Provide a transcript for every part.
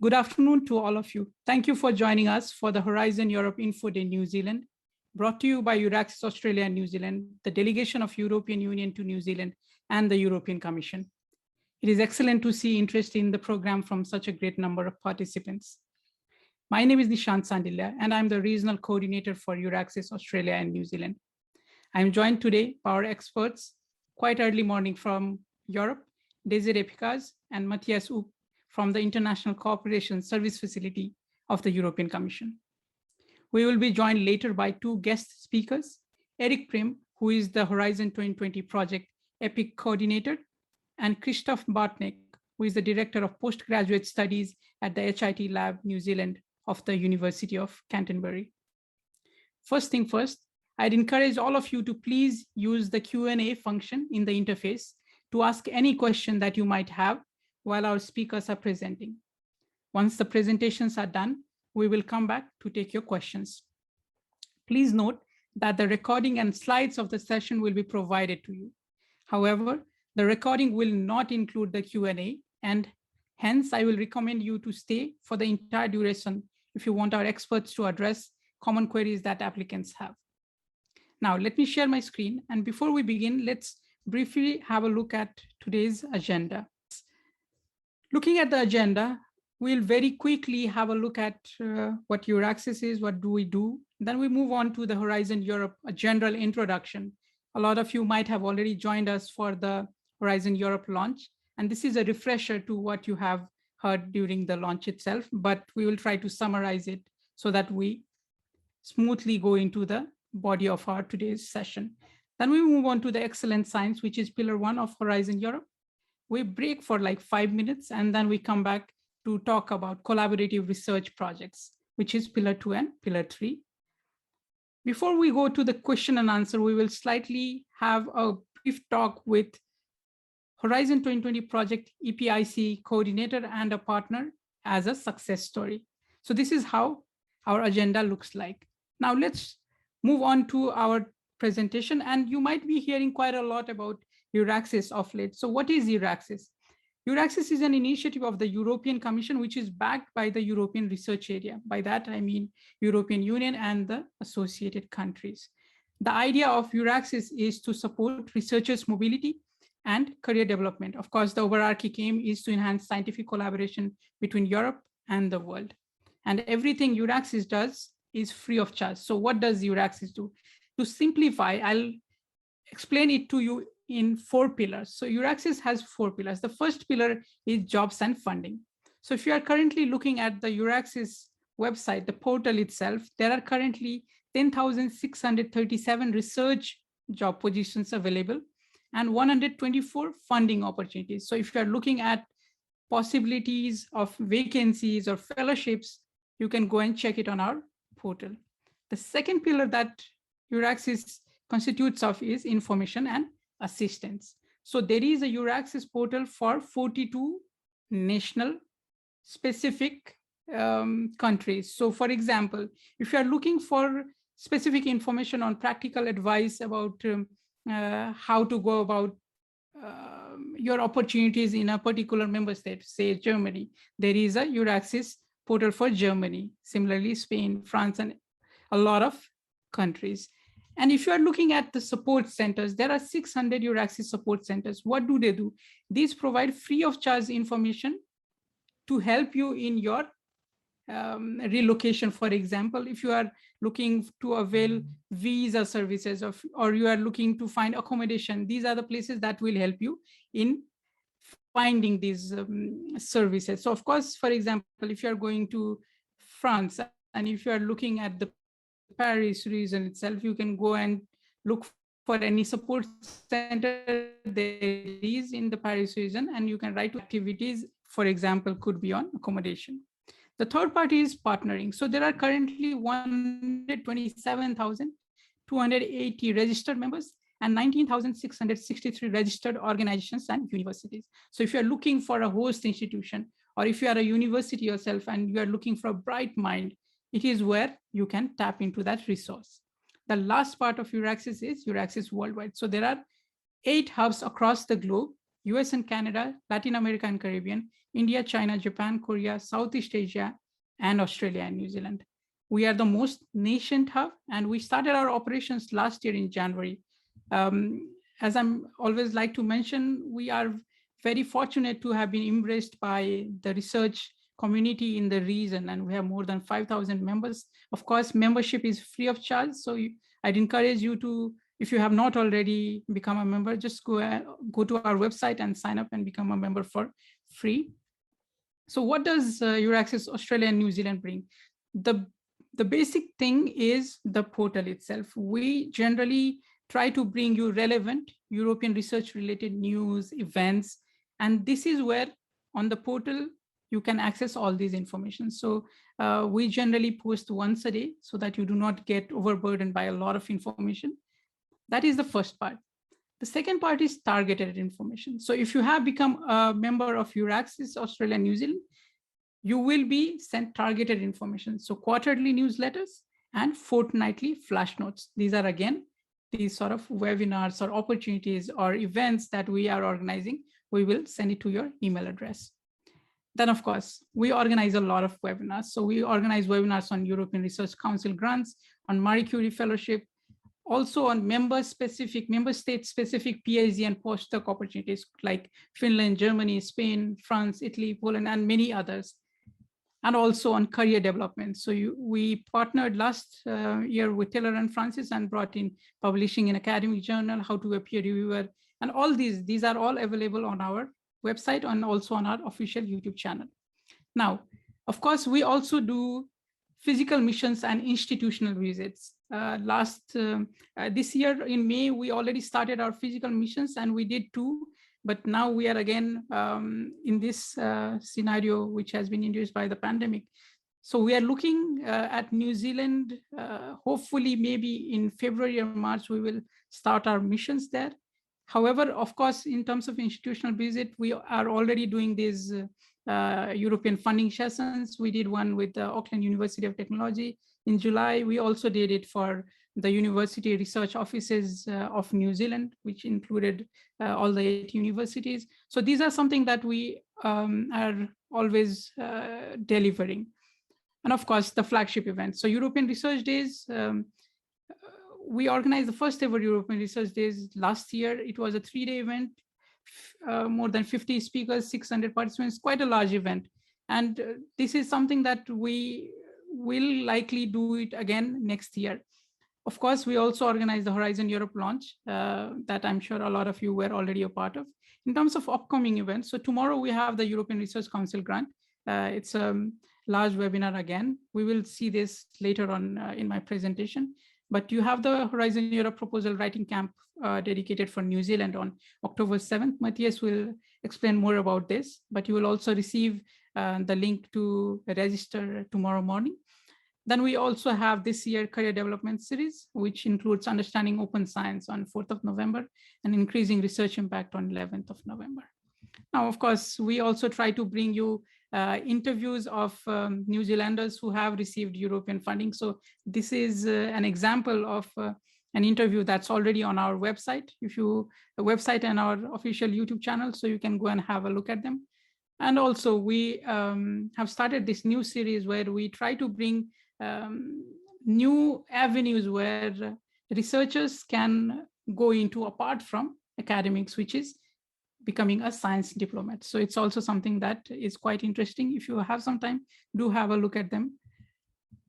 Good afternoon to all of you. Thank you for joining us for the Horizon Europe Info Day New Zealand, brought to you by EURAXESS Australia and New Zealand, the Delegation of European Union to New Zealand, and the European Commission. It is excellent to see interest in the program from such a great number of participants. My name is Nishant Sandilya, and I'm the Regional Coordinator for EURAXESS Australia and New Zealand. I'm joined today by our experts, quite early morning from Europe, Desiree Picaz and Matthias Upp from the International Cooperation Service Facility of the European Commission. We will be joined later by two guest speakers, Eric Prim, who is the Horizon 2020 Project EPIC Coordinator, and Christoph Bartnek, who is the Director of Postgraduate Studies at the HIT Lab, New Zealand of the University of Canterbury. First thing first, I'd encourage all of you to please use the Q&A function in the interface to ask any question that you might have while our speakers are presenting. Once the presentations are done, we will come back to take your questions. Please note that the recording and slides of the session will be provided to you. However, the recording will not include the Q&A, and hence I will recommend you to stay for the entire duration if you want our experts to address common queries that applicants have. Now, let me share my screen, and before we begin, let's briefly have a look at today's agenda. Looking at the agenda, we'll very quickly have a look at what EURAXESS is, what do we do. Then we move on to the Horizon Europe, a general introduction. A lot of you might have already joined us for the Horizon Europe launch, and this is a refresher to what you have heard during the launch itself, but we will try to summarize it so that we smoothly go into the body of our today's session. Then we move on to the excellent science, which is pillar 1 of Horizon Europe. We break for like 5 minutes, and then we come back to talk about collaborative research projects, which is pillar 2 and pillar 3. Before we go to the question and answer, we will slightly have a brief talk with Horizon 2020 Project EPIC coordinator and a partner as a success story. So this is how our agenda looks like. Now let's move on to our presentation, and you might be hearing quite a lot about EURAXESS of late. So what is EURAXESS? EURAXESS is an initiative of the European Commission, which is backed by the European Research Area. By that, I mean European Union and the associated countries. The idea of EURAXESS is to support researchers' mobility and career development. Of course, the overarching aim is to enhance scientific collaboration between Europe and the world. And everything EURAXESS does is free of charge. So what does EURAXESS do? To simplify, I'll explain it to you in 4 pillars. So EURAXESS has 4 pillars. The first pillar is jobs and funding. So if you are currently looking at the EURAXESS website, the portal itself, there are currently 10,637 research job positions available and 124 funding opportunities. So if you are looking at possibilities of vacancies or fellowships, you can go and check it on our portal. The second pillar that EURAXESS constitutes of is information and assistance. So there is a EURAXESS portal for 42 national specific countries. So for example, if you are looking for specific information on practical advice about how to go about your opportunities in a particular member state, say Germany, there is a EURAXESS portal for Germany, similarly Spain, France, and a lot of countries. And if you are looking at the support centers, there are 600 EURAXESS support centers. What do they do? These provide free of charge information to help you in your relocation. For example, if you are looking to avail visa services or you are looking to find accommodation, these are the places that will help you in finding these services. So of course, for example, if you are going to France and if you are looking at the Paris region itself, you can go and look for any support center there is in the Paris region, and you can write to activities, for example, could be on accommodation. The third part is partnering. So there are currently 127,280 registered members and 19,663 registered organizations and universities. So if you're looking for a host institution, or if you are a university yourself and you are looking for a bright mind, it is where you can tap into that resource. The last part of EURAXESS is EURAXESS worldwide. So there are 8 hubs across the globe US and Canada, Latin America and Caribbean, India, China, Japan, Korea, Southeast Asia, and Australia and New Zealand. We are the most nascent hub, and we started our operations last year in January. As I'm always like to mention, we are very fortunate to have been embraced by the research community in the region, and we have more than 5,000 members. Of course, membership is free of charge, so I'd encourage you to, if you have not already become a member, just go to our website and sign up and become a member for free. So what does EURAXESS Australia and New Zealand bring? The basic thing is the portal itself. We generally try to bring you relevant European research related news, events, and this is where on the portal you can access all these information. So we generally post once a day so that you do not get overburdened by a lot of information. That is the first part. The second part is targeted information. So if you have become a member of EURAXESS Australia and New Zealand, you will be sent targeted information. So quarterly newsletters and fortnightly flash notes. These are again, these sort of webinars or opportunities or events that we are organizing. We will send it to your email address. Then of course, we organize a lot of webinars. So we organize webinars on European Research Council grants, on Marie Curie Fellowship, also on member state specific PhD and postdoc opportunities like Finland, Germany, Spain, France, Italy, Poland, and many others. And also on career development. So we partnered last year with Taylor and Francis and brought in publishing in academic journal, how to be a peer reviewer, and all these are all available on our website and also on our official YouTube channel. Now, of course, we also do physical missions and institutional visits. This year in May, we already started our physical missions and we did 2. But now we are again in this scenario, which has been induced by the pandemic. So we are looking at New Zealand. Hopefully, maybe in February or March, we will start our missions there. However, of course, in terms of institutional visit, we are already doing these European funding sessions. We did one with the Auckland University of Technology in July. We also did it for the university research offices of New Zealand, which included all the 8 universities. So these are something that we are always delivering. And of course, the flagship events. So European Research Days, we organized the first ever European Research Days last year. It was a 3-day event, more than 50 speakers, 600 participants, quite a large event. And this is something that we will likely do it again next year. Of course, we also organized the Horizon Europe launch that I'm sure a lot of you were already a part of. In terms of upcoming events, so tomorrow we have the European Research Council grant. It's a large webinar again. We will see this later on in my presentation. But you have the Horizon Europe proposal writing camp dedicated for New Zealand on October 7th. Matthias will explain more about this, but you will also receive the link to register tomorrow morning. Then we also have this year career development series, which includes understanding open science on 4th of November and increasing research impact on 11th of November. Now, of course, we also try to bring you interviews of New Zealanders who have received European funding. So this is an example of an interview that's already on our website, website and our official YouTube channel, so you can go and have a look at them. And also we have started this new series where we try to bring new avenues where researchers can go into apart from academics, which is becoming a science diplomat. So it's also something that is quite interesting. If you have some time, do have a look at them.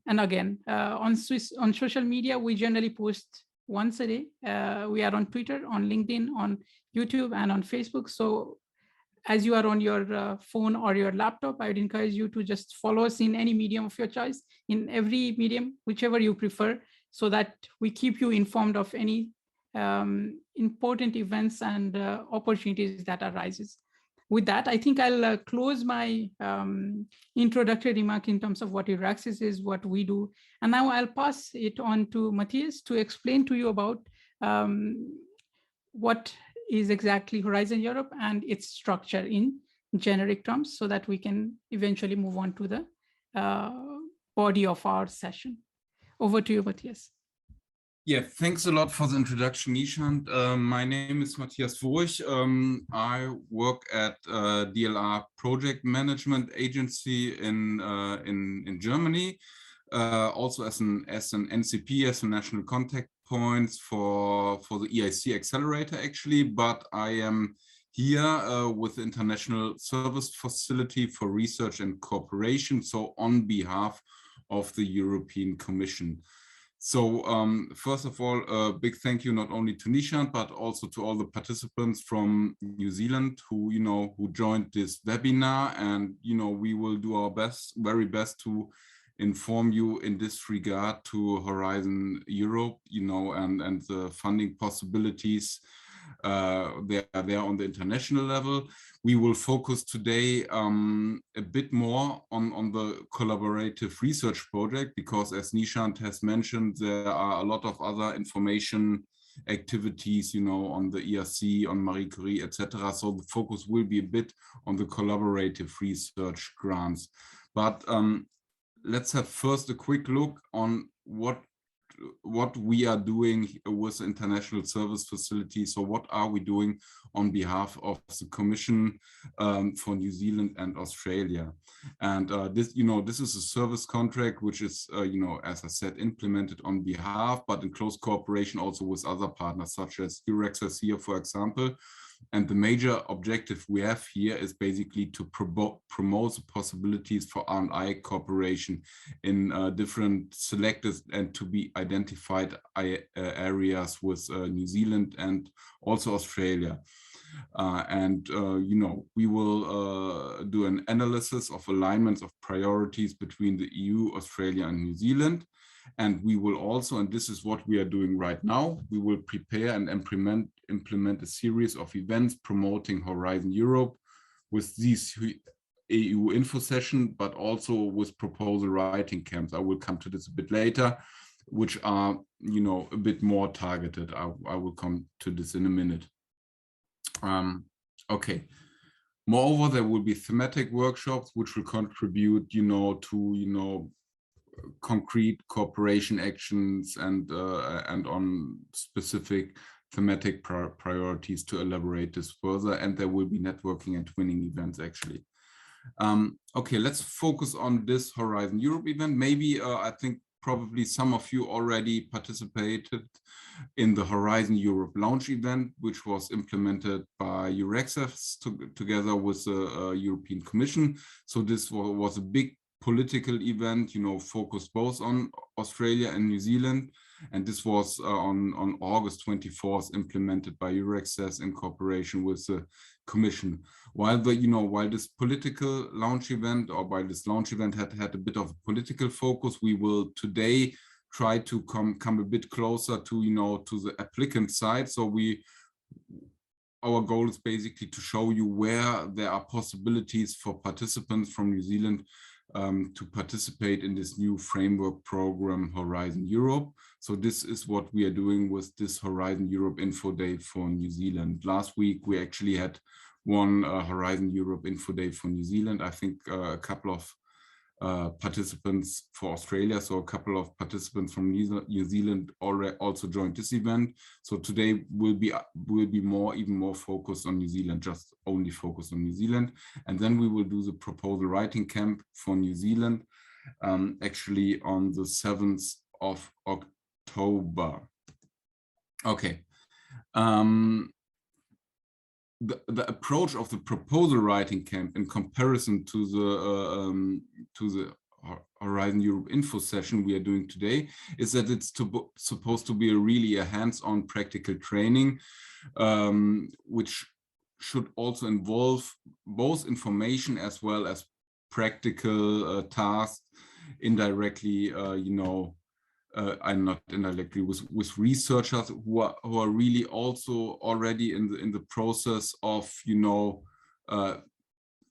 And again, on social media, we generally post once a day. We are on Twitter, on LinkedIn, on YouTube, and on Facebook. So as you are on your phone or your laptop, I would encourage you to just follow us in any medium of your choice, in every medium, whichever you prefer, so that we keep you informed of any important events and opportunities that arises. With that, I think I'll close my introductory remark in terms of what EURAXESS is, what we do. And now I'll pass it on to Matthias to explain to you about what is exactly Horizon Europe and its structure in generic terms, so that we can eventually move on to the body of our session. Over to you, Matthias. Yeah, thanks a lot for the introduction, Nishant. My name is Matthias Furch. I work at DLR Project Management Agency in Germany, also as an NCP, as a national contact point for the EIC Accelerator, actually. But I am here with the International Service Facility for Research and Cooperation, so on behalf of the European Commission. So first of all, a big thank you not only to Nishant, but also to all the participants from New Zealand who, who joined this webinar. And, we will do our very best to inform you in this regard to Horizon Europe, and the funding possibilities they are there on the international level. We will focus today a bit more on the collaborative research project, because as Nishant has mentioned, there are a lot of other information activities, on the ERC, on Marie Curie, etc. So the focus will be a bit on the collaborative research grants. But let's have first a quick look on what we are doing with the International Service Facility. So what are we doing on behalf of the Commission for New Zealand and Australia? And this is a service contract, which is, as I said, implemented on behalf, but in close cooperation also with other partners, such as EURAXESS here, for example. And the major objective we have here is basically to promote the possibilities for R&I cooperation in different selected and to be identified areas with New Zealand and also Australia. We will do an analysis of alignments of priorities between the EU, Australia, and New Zealand. And we will also, and this is what we are doing right now, we will prepare and implement a series of events promoting Horizon Europe with these EU info session, but also with proposal writing camps. I will come to this a bit later, which are, a bit more targeted. I will come to this in a minute. Okay. Moreover, there will be thematic workshops which will contribute, to, concrete cooperation actions and on specific thematic priorities to elaborate this further. And there will be networking and twinning events, actually. Okay, let's focus on this Horizon Europe event. Maybe I think probably some of you already participated in the Horizon Europe launch event, which was implemented by EURAXESS together with the European Commission. So this was a big political event, focused both on Australia and New Zealand. And this was on August 24th, implemented by EURAXESS in cooperation with the Commission. While this political launch event, or while this launch event had a bit of a political focus, we will today try to come a bit closer to, to the applicant side. So our goal is basically to show you where there are possibilities for participants from New Zealand to participate in this new framework program, Horizon Europe. So this is what we are doing with this Horizon Europe Info Day for New Zealand. Last week, we actually had one Horizon Europe Info Day for New Zealand. I think a couple of participants for Australia, so a couple of participants from New Zealand already also joined this event. So today will be even more focused on New Zealand, just only focused on New Zealand, and then we will do the proposal writing camp for New Zealand, actually on the 7th of October. Okay. The approach of the proposal writing camp in comparison to the Horizon Europe info session we are doing today is that it's supposed to be really a hands-on practical training, which should also involve both information as well as practical tasks indirectly, I'm not indirectly with researchers who are really also already in the process of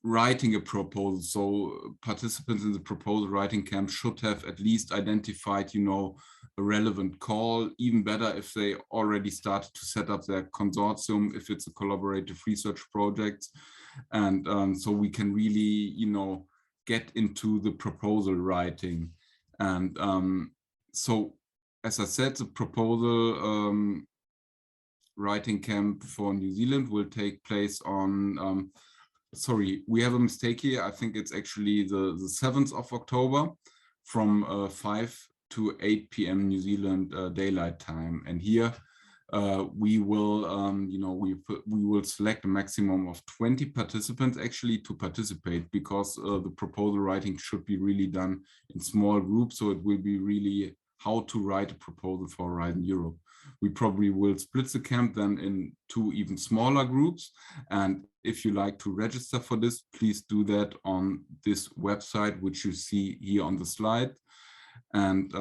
writing a proposal. So participants in the proposal writing camp should have at least identified a relevant call. Even better if they already started to set up their consortium, if it's a collaborative research project, and so we can really get into the proposal writing. And so as I said, the proposal writing camp for New Zealand will take place on, sorry, we have a mistake here. I think it's actually the 7th of October from 5 to 8 p.m. New Zealand daylight time. And here we will, we will select a maximum of 20 participants actually to participate, because the proposal writing should be really done in small groups. So it will be really how to write a proposal for Horizon Europe. We probably will split the camp then in 2 even smaller groups. And if you like to register for this, please do that on this website, which you see here on the slide. And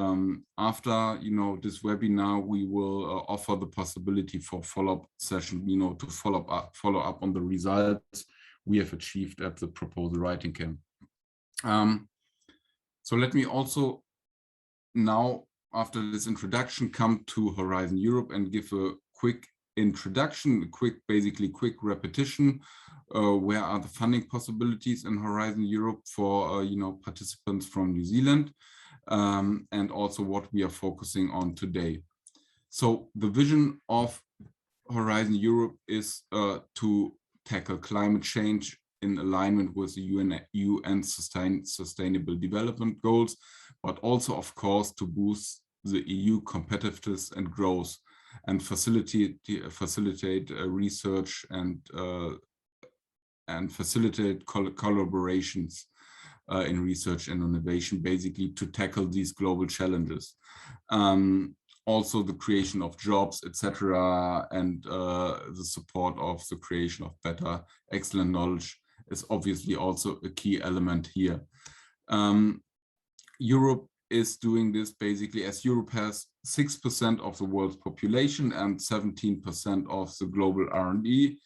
after, this webinar, we will offer the possibility for follow-up session, to follow up on the results we have achieved at the proposal writing camp. So let me also now, after this introduction, come to Horizon Europe and give a quick introduction, basically quick repetition. Where are the funding possibilities in Horizon Europe for participants from New Zealand, and also what we are focusing on today. So the vision of Horizon Europe is to tackle climate change in alignment with the UN Sustainable Development Goals, but also, of course, to boost the EU competitiveness and growth, and facilitate research and facilitate collaborations in research and innovation, basically to tackle these global challenges. Also the creation of jobs, etc., and the support of the creation of better, excellent knowledge is obviously also a key element here. Europe is doing this basically as Europe has 6% of the world's population and 17% of the global R&D,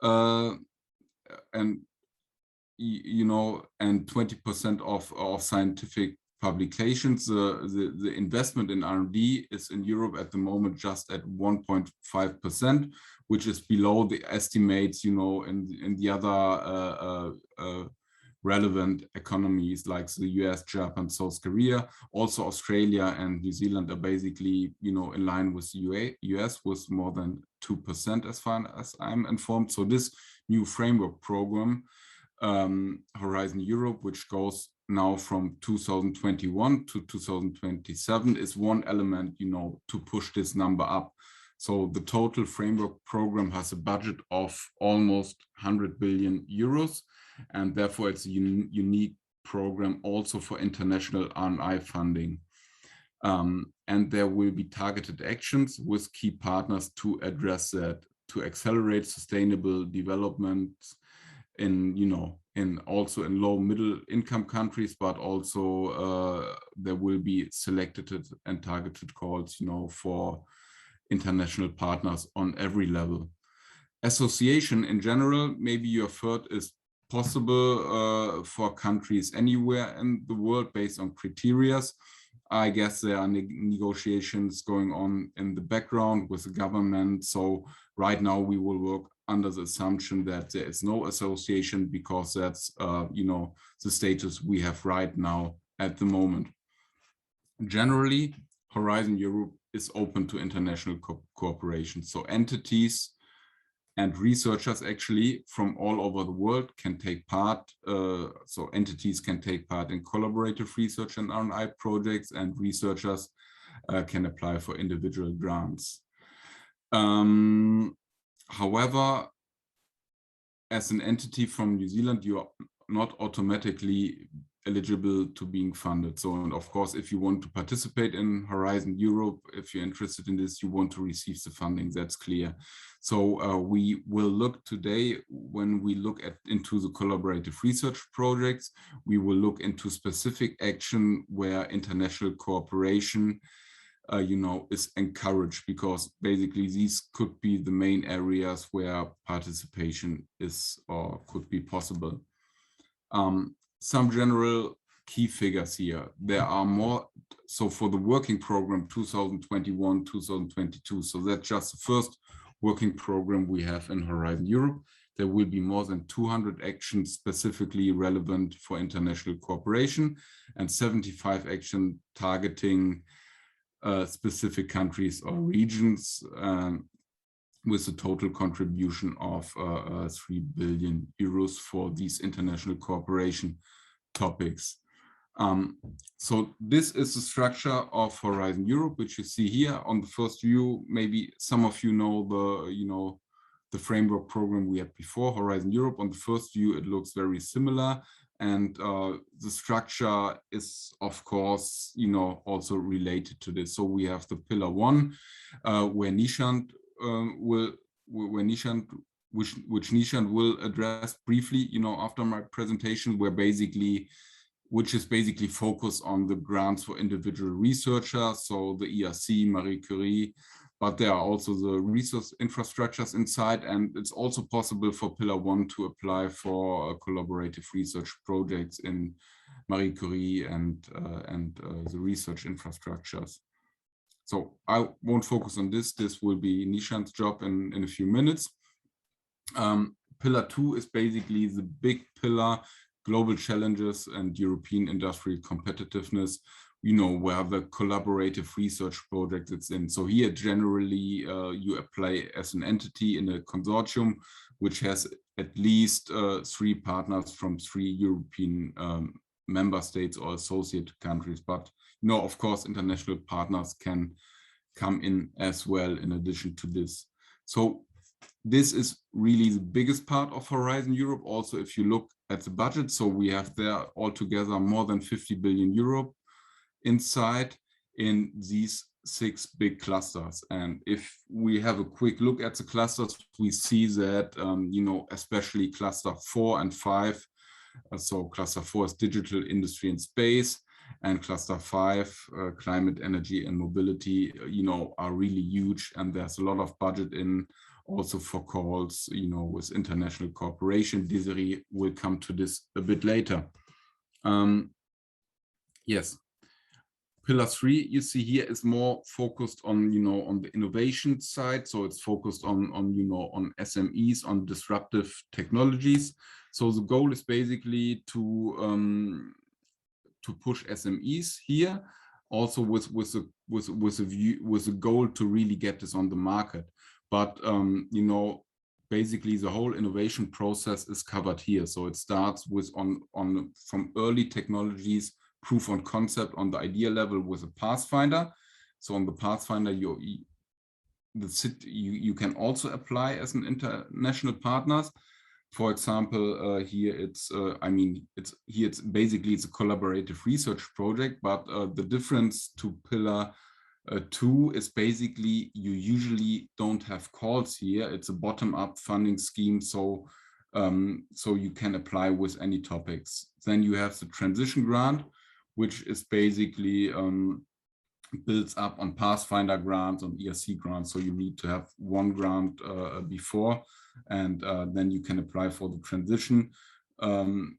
and 20% of scientific publications. The investment in R&D is in Europe at the moment just at 1.5%, which is below the estimates, in the other relevant economies like the US, Japan, South Korea. Also Australia and New Zealand are basically, in line with the US with more than 2% as far as I'm informed. So this new framework program, Horizon Europe, which goes now from 2021 to 2027, is one element, to push this number up. So the total framework program has a budget of almost 100 billion euros, and therefore it's a unique program also for international R&I funding. And there will be targeted actions with key partners to address that, to accelerate sustainable development also in low middle income countries, but also there will be selected and targeted calls, for international partners on every level. Association in general, maybe you have heard, is possible for countries anywhere in the world based on criteria. I guess there are negotiations going on in the background with the government. So right now we will work under the assumption that there is no association, because that's the status we have right now at the moment. Generally, Horizon Europe is open to international cooperation. So entities and researchers actually from all over the world can take part. So entities can take part in collaborative research and R&I projects, and researchers can apply for individual grants. However, as an entity from New Zealand, you are not automatically eligible to being funded. So, and of course, if you want to participate in Horizon Europe, if you're interested in this, you want to receive the funding, that's clear. So we will look today, when we look into the collaborative research projects, we will look into specific action where international cooperation is encouraged, because basically these could be the main areas where participation is or could be possible. Some general key figures here. There are more, so for the working program 2021-2022, so that's just the first working program we have in Horizon Europe. There will be more than 200 actions specifically relevant for international cooperation, and 75 actions targeting specific countries or regions, with a total contribution of 3 billion euros for these international cooperation topics. So this is the structure of Horizon Europe, which you see here on the first view. Maybe some of you know the framework program we had before, Horizon Europe. On the first view, it looks very similar. And the structure is, of course, also related to this. So we have the pillar 1, where Nishant which Nishant will address briefly, after my presentation, which is basically focused on the grants for individual researchers, so the ERC, Marie Curie, but there are also the resource infrastructures inside, and it's also possible for Pillar 1 to apply for collaborative research projects in Marie Curie and the research infrastructures. So I won't focus on this. This will be Nishant's job in a few minutes. Pillar 2 is basically the big pillar, global challenges and European industrial competitiveness, where the collaborative research project is in. So here, generally, you apply as an entity in a consortium, which has at least 3 partners from 3 European member states or associate countries. But, of course, international partners can come in as well in addition to this. So this is really the biggest part of Horizon Europe. Also, if you look at the budget, so we have there altogether more than 50 billion euro inside in these 6 big clusters. And if we have a quick look at the clusters, we see that, especially cluster 4 and 5, so cluster 4 is digital, industry and space, and cluster 5, climate, energy and mobility, are really huge. And there's a lot of budget in also for calls, with international cooperation. Desiree will come to this a bit later. Yes. Pillar 3, you see here, is more focused on, on the innovation side. So it's focused on SMEs, on disruptive technologies. So the goal is basically to push SMEs here, also with a goal to really get this on the market. But basically the whole innovation process is covered here. So it starts with from early technologies, proof of concept on the idea level with a pathfinder. So on the pathfinder, you can also apply as an international partners. For example, here it's basically a collaborative research project, but the difference to pillar 2 is basically you usually don't have calls here. It's a bottom-up funding scheme, so you can apply with any topics. Then you have the transition grant, which is basically builds up on Pathfinder grants, on ERC grants. So you need to have 1 grant before, and then you can apply for the transition to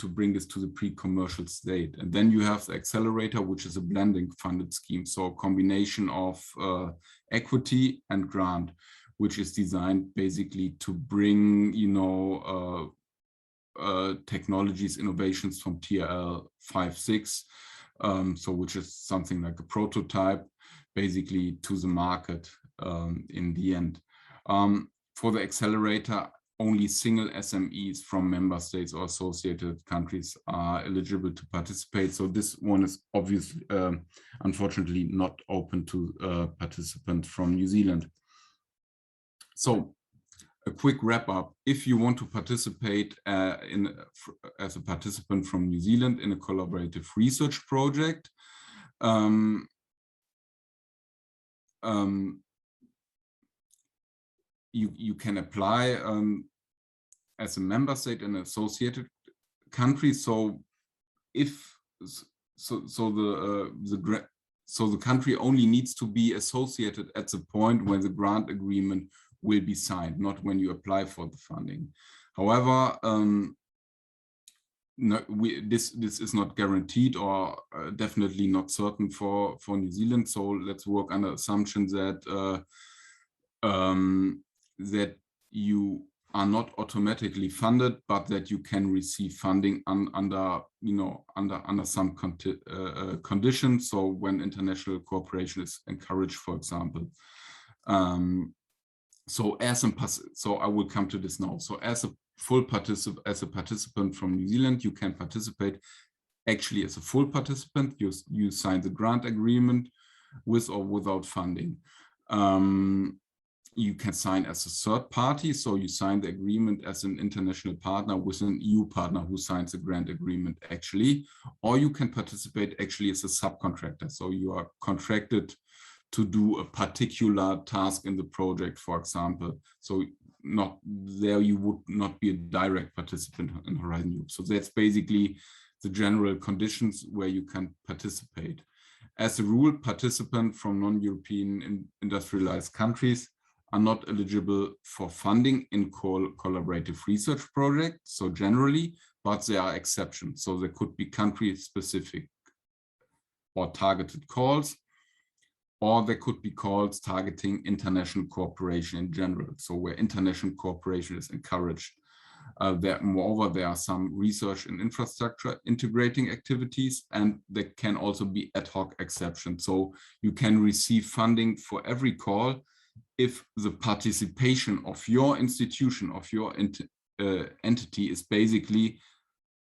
bring this to the pre-commercial state. And then you have the accelerator, which is a blending funded scheme. So a combination of equity and grant, which is designed basically to bring, technologies, innovations from TRL 5-6, so which is something like a prototype, basically to the market in the end. For the accelerator, only single SMEs from member states or associated countries are eligible to participate. So this one is obviously, unfortunately, not open to participants from New Zealand. So a quick wrap up. If you want to participate as a participant from New Zealand in a collaborative research project, you can apply as a member state in an associated country. So if the country only needs to be associated at the point when the grant agreement will be signed, not when you apply for the funding. However, this is not guaranteed or definitely not certain for New Zealand. So let's work under assumption that that you are not automatically funded, but that you can receive funding under some conditions. So when international cooperation is encouraged, for example. So I will come to this now. So as a participant from New Zealand, you can participate actually as a full participant. You sign the grant agreement with or without funding. You can sign as a third party, so you sign the agreement as an international partner with an EU partner who signs a grant agreement actually, or you can participate actually as a subcontractor. So you are contracted to do a particular task in the project, for example. So you would not be a direct participant in Horizon Europe. So that's basically the general conditions where you can participate. As a rule, participants from non-European industrialized countries are not eligible for funding in collaborative research projects, so generally, but there are exceptions. So there could be country-specific or targeted calls, or there could be calls targeting international cooperation in general, so where international cooperation is encouraged. Moreover, there are some research and infrastructure integrating activities, and there can also be ad hoc exceptions. So you can receive funding for every call if the participation of your institution, of your entity is basically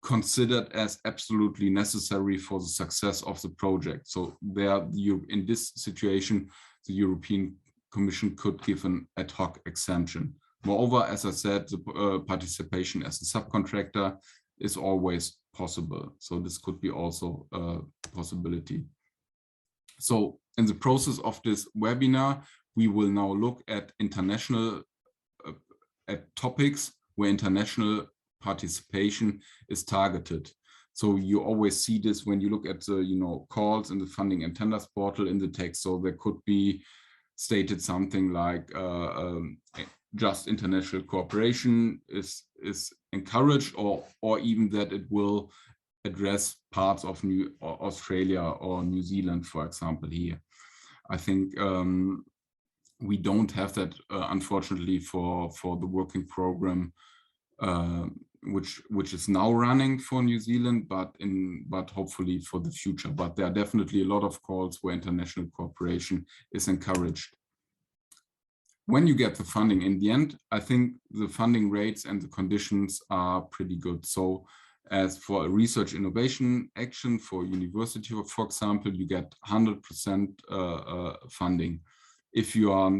considered as absolutely necessary for the success of the project. So in this situation, the European Commission could give an ad hoc exemption. Moreover, as I said, the participation as a subcontractor is always possible. So this could be also a possibility. So in the process of this webinar, we will now look at international topics where international participation is targeted. So you always see this when you look at the calls in the funding and tenders portal in the text. So there could be stated something like just international cooperation is encouraged, or even that it will address parts of Australia or New Zealand, for example, here. I think we don't have that, unfortunately, for the working program, which is now running for New Zealand, but hopefully for the future. But there are definitely a lot of calls where international cooperation is encouraged. When you get the funding in the end, I think the funding rates and the conditions are pretty good. So as for a research innovation action for university, for example, you get 100% funding. If you are,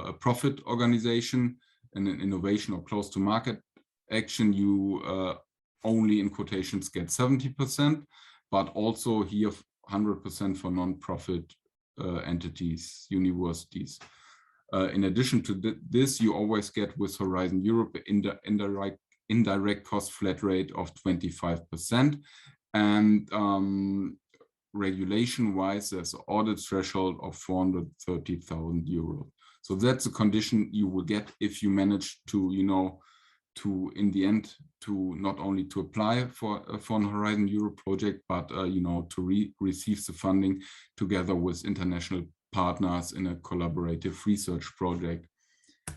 a profit organization and an innovation or close to market action, you only in quotations get 70%, but also here 100% for non-profit entities, universities. In addition to this, you always get with Horizon Europe indirect cost flat rate of 25%, and regulation-wise, there's an audit threshold of 430,000 euros. So that's a condition you will get if you manage to, in the end, to not only to apply for an Horizon Europe project, but to receive the funding together with international partners in a collaborative research project.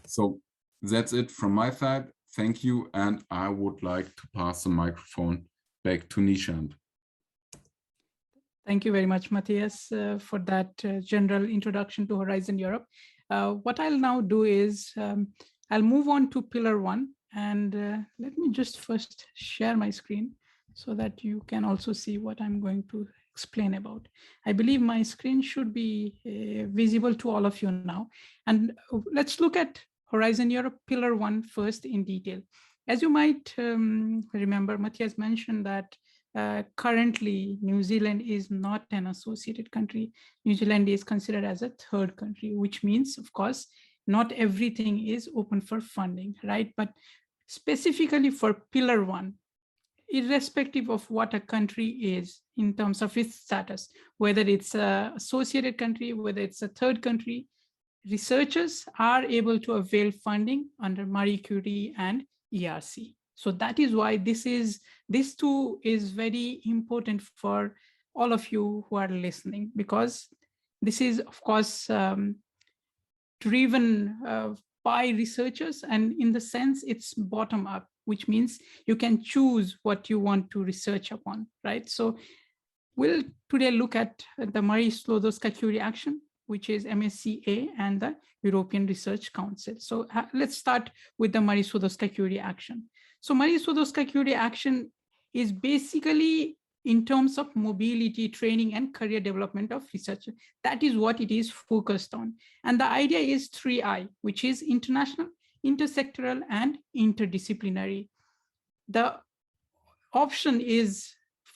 So that's it from my side. Thank you, and I would like to pass the microphone back to Nishant. Thank you very much, Matthias, for that general introduction to Horizon Europe. What I'll now do is I'll move on to Pillar 1, and let me just first share my screen so that you can also see what I'm going to explain about. I believe my screen should be visible to all of you now. And let's look at Horizon Europe Pillar 1 first in detail. As you might remember, Matthias mentioned that currently New Zealand is not an associated country. New Zealand is considered as a third country, which means, of course, not everything is open for funding, right? But specifically for Pillar 1, irrespective of what a country is in terms of its status, whether it's an associated country, whether it's a third country, researchers are able to avail funding under Marie Curie and ERC. So that is why this too is very important for all of you who are listening, because this is, of course, driven by researchers, and in the sense it's bottom up, which means you can choose what you want to research upon, right? So we'll today look at the Marie Sklodowska-Curie action, which is MSCA and the European Research Council. So let's start with the Marie Sklodowska-Curie action. So Marie Sklodowska-Curie action is basically in terms of mobility, training, and career development of researchers. That is what it is focused on. And the idea is 3I, which is international, intersectoral, and interdisciplinary. The option is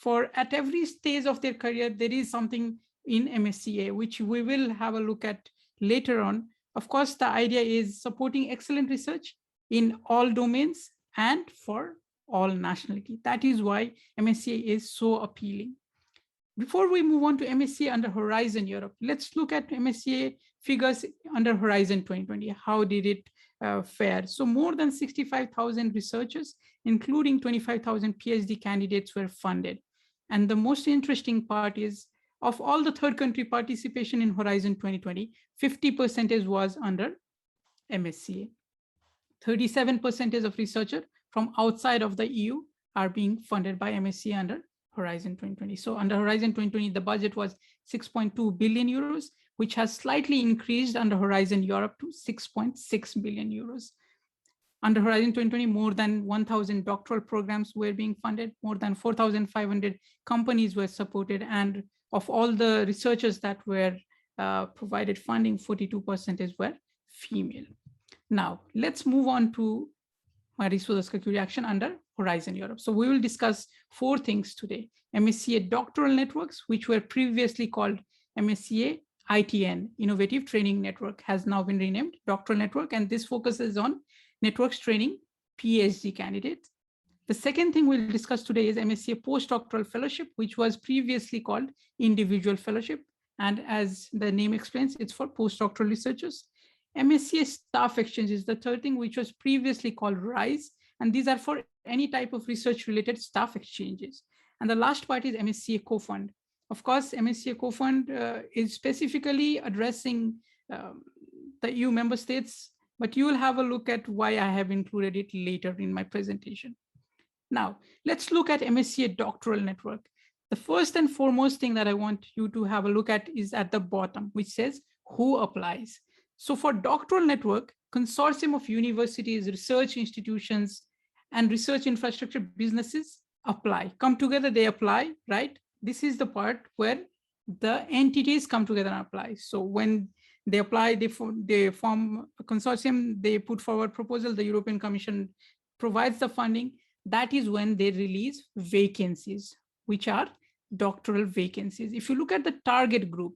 for at every stage of their career, there is something in MSCA, which we will have a look at later on. Of course, the idea is supporting excellent research in all domains and for all nationality. That is why MSCA is so appealing. Before we move on to MSCA under Horizon Europe, let's look at MSCA figures under Horizon 2020. How did it fare? So more than 65,000 researchers, including 25,000 PhD candidates, were funded. And the most interesting part is, of all the third country participation in Horizon 2020, 50% was under MSCA. 37% of researchers from outside of the EU are being funded by MSCA under Horizon 2020. So under Horizon 2020, the budget was 6.2 billion euros, which has slightly increased under Horizon Europe to 6.6 billion euros. Under Horizon 2020, more than 1,000 doctoral programs were being funded, more than 4,500 companies were supported, and of all the researchers that were provided funding, 42% were female. Now, let's move on to Marie Sklodowska-Curie action under Horizon Europe. So we will discuss 4 things today. MSCA doctoral networks, which were previously called MSCA ITN, Innovative Training Network, has now been renamed Doctoral Network, and this focuses on networks training PhD candidates. The second thing we'll discuss today is MSCA Postdoctoral Fellowship, which was previously called Individual Fellowship. And as the name explains, it's for postdoctoral researchers. MSCA Staff Exchange is the third thing, which was previously called RISE. And these are for any type of research-related staff exchanges. And the last part is MSCA Co-Fund. Of course, MSCA Co-Fund is specifically addressing the EU member states, but you will have a look at why I have included it later in my presentation. Now, let's look at MSCA Doctoral Network. The first and foremost thing that I want you to have a look at is at the bottom, which says who applies. So for Doctoral Network, consortium of universities, research institutions, and research infrastructure businesses apply. Come together, they apply, right? This is the part where the entities come together and apply. So when they apply, they form a consortium, they put forward proposal, the European Commission provides the funding. That is when they release vacancies, which are doctoral vacancies. If you look at the target group,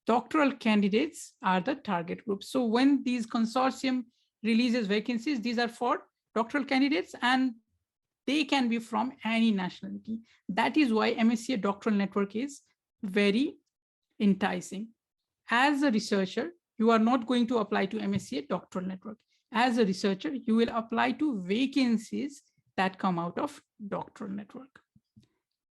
doctoral candidates are the target group. So when these consortium releases vacancies, these are for doctoral candidates, and they can be from any nationality. That is why MSCA Doctoral Network is very enticing. As a researcher, you are not going to apply to MSCA Doctoral Network. As a researcher, you will apply to vacancies that come out of Doctoral Network.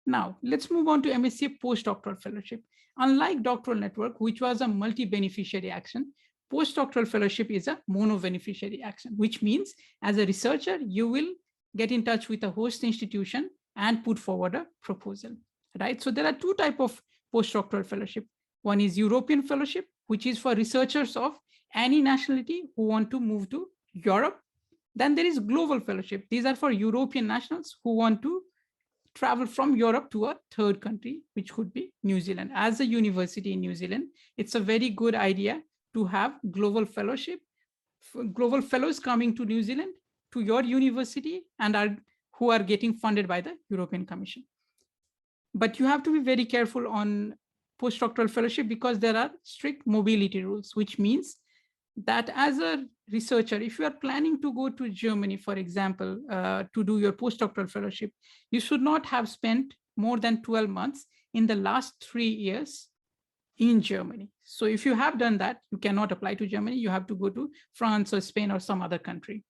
Now, let's move on to MSCA Postdoctoral Fellowship. Unlike Doctoral Network, which was a multi-beneficiary action, Postdoctoral Fellowship is a mono-beneficiary action, which means as a researcher, you will get in touch with a host institution and put forward a proposal, right? So there are 2 types of postdoctoral fellowship. One is European Fellowship, which is for researchers of any nationality who want to move to Europe. Then there is Global Fellowship. These are for European nationals who want to travel from Europe to a third country, which could be New Zealand. As a university in New Zealand, it's a very good idea to have global fellowship, global fellows coming to New Zealand, to your university, and who are getting funded by the European Commission. But you have to be very careful on postdoctoral fellowship because there are strict mobility rules, which means that as a researcher, if you are planning to go to Germany, for example, to do your postdoctoral fellowship, you should not have spent more than 12 months in the last 3 years in Germany. So if you have done that, you cannot apply to Germany. You have to go to France or Spain or some other country.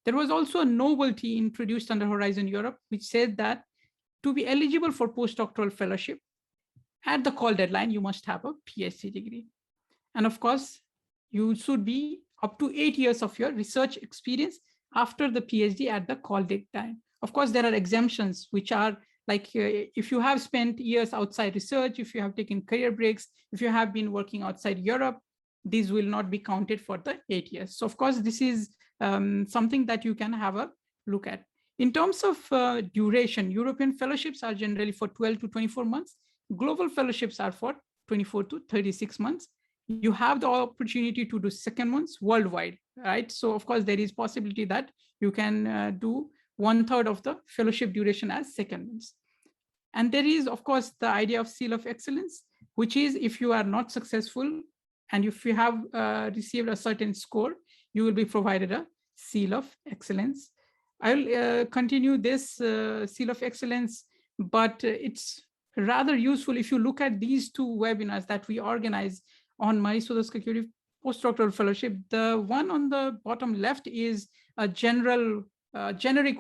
There was also a novelty introduced under Horizon Europe, which said that to be eligible for postdoctoral fellowship, at the call deadline, you must have a PhD degree. And of course, you should be up to 8 years of your research experience after the PhD at the call date time. Of course, there are exemptions, which are like if you have spent years outside research, if you have taken career breaks, if you have been working outside Europe, these will not be counted for the 8 years. So of course, this is something that you can have a look at. In terms of duration, European fellowships are generally for 12 to 24 months. Global fellowships are for 24 to 36 months. You have the opportunity to do second ones worldwide, right? So of course, there is possibility that you can do 1/3 of the fellowship duration as second ones. And there is, of course, the idea of seal of excellence, which is if you are not successful and if you have received a certain score, you will be provided a seal of excellence. I'll continue this seal of excellence, but it's rather useful if you look at these two webinars that we organize on Marie Sklodowska-Curie postdoctoral fellowship. The one on the bottom left is a generic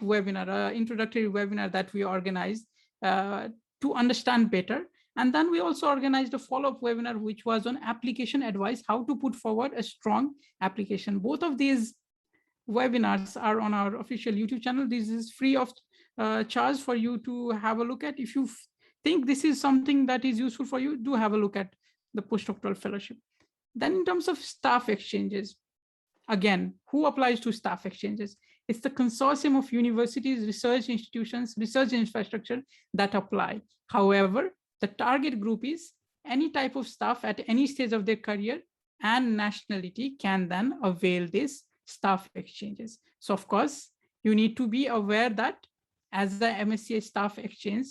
webinar, introductory webinar that we organized to understand better. And then we also organized a follow-up webinar, which was on application advice, how to put forward a strong application. Both of these webinars are on our official YouTube channel. This is free of charge for you to have a look at. If you think this is something that is useful for you, do have a look at the postdoctoral fellowship. Then in terms of staff exchanges, again, who applies to staff exchanges? It's the consortium of universities, research institutions, research infrastructure that apply. However, the target group is any type of staff at any stage of their career and nationality can then avail this staff exchanges. So of course, you need to be aware that as the MSCA staff exchange,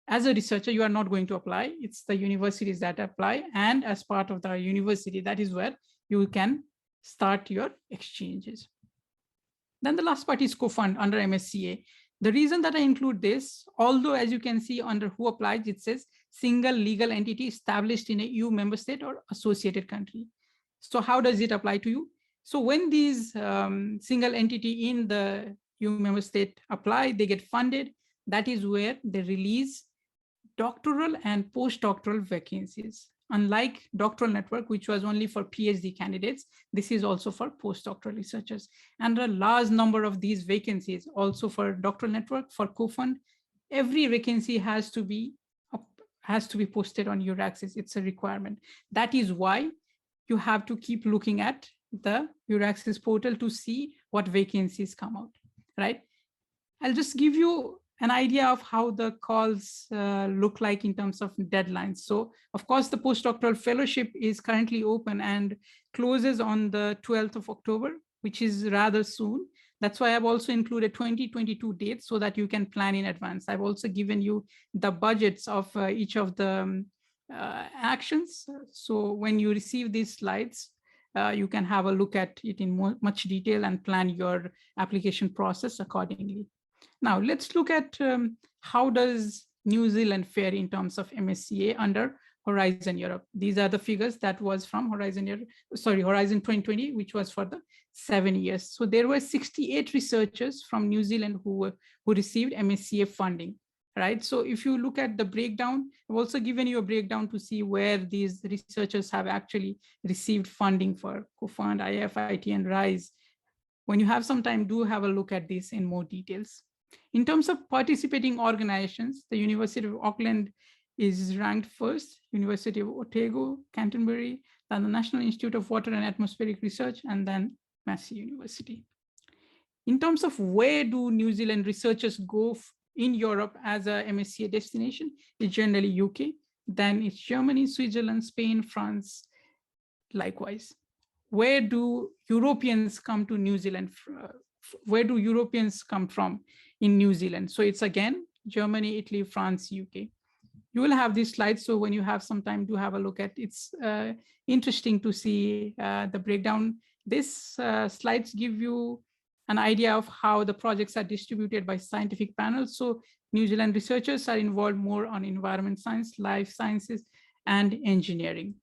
as a researcher, you are not going to apply. It's the universities that apply. And as part of the university, that is where you can start your exchanges. Then the last part is co-fund under MSCA. The reason that I include this, although as you can see under who applies, it says single legal entity established in a EU member state or associated country. So how does it apply to you? So when these single entity in the EU member state apply, they get funded. That is where they release doctoral and postdoctoral vacancies. Unlike Doctoral Network, which was only for PhD candidates, this is also for postdoctoral researchers. And a large number of these vacancies also for Doctoral Network, for co-fund, every vacancy has to be posted on EURAXESS. It's a requirement. That is why you have to keep looking at the EURAXESS portal to see what vacancies come out, right? I'll just give you an idea of how the calls look like in terms of deadlines. So of course, the postdoctoral fellowship is currently open and closes on the 12th of October, which is rather soon. That's why I've also included 2022 dates so that you can plan in advance. I've also given you the budgets of each of the actions. So when you receive these slides, you can have a look at it in much detail and plan your application process accordingly. Now let's look at how does New Zealand fare in terms of MSCA under Horizon Europe. These are the figures that was from Horizon 2020, which was for the 7 years. So there were 68 researchers from New Zealand who received MSCA funding, right? So if you look at the breakdown, I've also given you a breakdown to see where these researchers have actually received funding for co-fund, IF, IT, and RISE. When you have some time, do have a look at this in more details. In terms of participating organizations, the University of Auckland is ranked first, University of Otago, Canterbury, then the National Institute of Water and Atmospheric Research, and then Massey University. In terms of where do New Zealand researchers go in Europe as a MSCA destination, it's generally UK, then it's Germany, Switzerland, Spain, France, likewise. Where do Europeans come to New Zealand? Where do Europeans come from in New Zealand? So it's again, Germany, Italy, France, UK. You will have these slides. So when you have some time to have a look at, it's interesting to see the breakdown. This slides give you an idea of how the projects are distributed by scientific panels. So New Zealand researchers are involved more on environment science, life sciences, and engineering.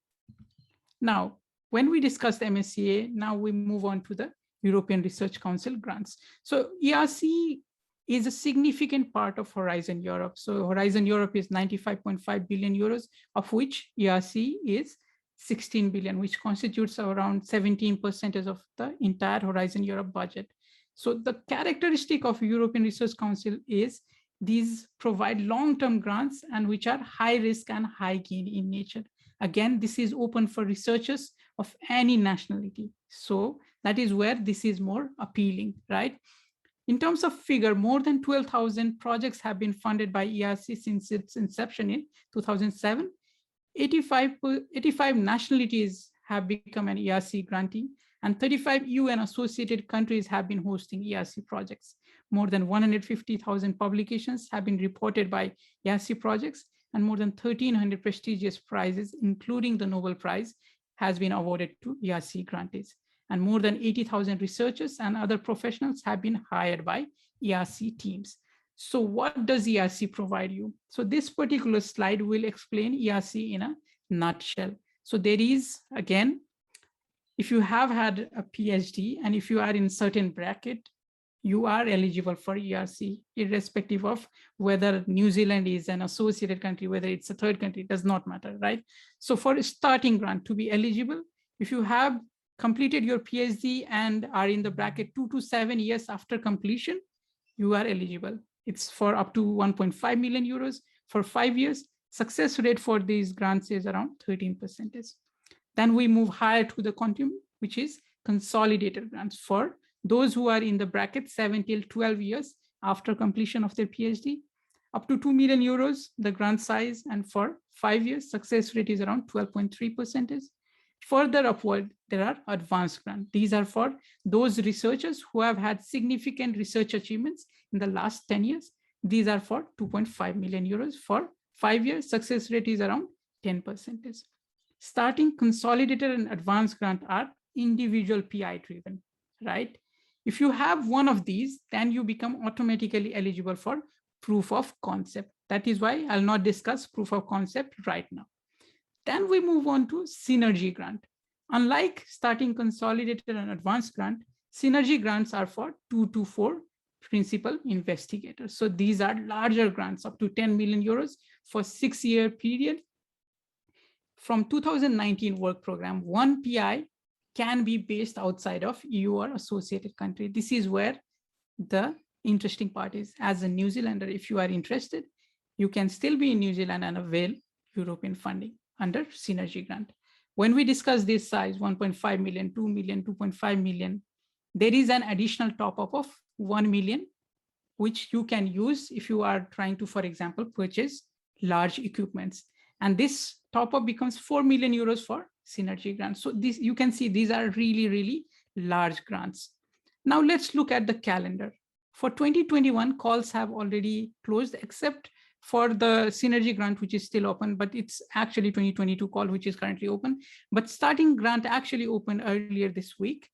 Now, when we discussed MSCA, now we move on to the European Research Council grants. So ERC is a significant part of Horizon Europe. So Horizon Europe is 95.5 billion euros, of which ERC is 16 billion, which constitutes around 17% of the entire Horizon Europe budget. So the characteristic of European Research Council is these provide long-term grants and which are high risk and high gain in nature. Again, this is open for researchers of any nationality. So that is where this is more appealing, right? In terms of figure, more than 12,000 projects have been funded by ERC since its inception in 2007. 85 nationalities have become an ERC grantee, and 35 EU and associated countries have been hosting ERC projects. More than 150,000 publications have been reported by ERC projects, and more than 1,300 prestigious prizes, including the Nobel Prize, has been awarded to ERC grantees. And more than 80,000 researchers and other professionals have been hired by ERC teams. So what does ERC provide you? So this particular slide will explain ERC in a nutshell. So there is, again, if you have had a PhD and if you are in certain bracket, you are eligible for ERC, irrespective of whether New Zealand is an associated country, whether it's a third country, it does not matter, right? So for a starting grant to be eligible, if you have completed your PhD and are in the bracket 2 to 7 years after completion, you are eligible. It's for up to 1.5 million euros for 5 years. Success rate for these grants is around 13%. Then we move higher to the continuum, which is consolidated grants for those who are in the bracket 7 till 12 years after completion of their PhD, up to 2 million euros, the grant size, and for 5 years, success rate is around 12.3%. Further upward, there are advanced grants. These are for those researchers who have had significant research achievements in the last 10 years. These are for 2.5 million euros for 5 years. Success rate is around 10%. Starting consolidated and advanced grant are individual PI driven, right? If you have one of these, then you become automatically eligible for proof of concept. That is why I'll not discuss proof of concept right now. Then we move on to synergy grant. Unlike starting consolidated and advanced grant, synergy grants are for 2 to 4 principal investigators. So these are larger grants up to 10 million euros for 6-year period. From 2019 work program, one PI can be based outside of EU or associated country. This is where the interesting part is. As a New Zealander, if you are interested, you can still be in New Zealand and avail European funding under synergy grant. When we discuss this size, 1.5 million, 2 million, 2.5 million, there is an additional top up of 1 million, which you can use if you are trying to, for example, purchase large equipments. And this top up becomes 4 million euros for synergy grants. So this, you can see these are really, really large grants. Now let's look at the calendar. For 2021, calls have already closed, except for the synergy grant, which is still open, but it's actually 2022 call, which is currently open. But starting grant actually opened earlier this week.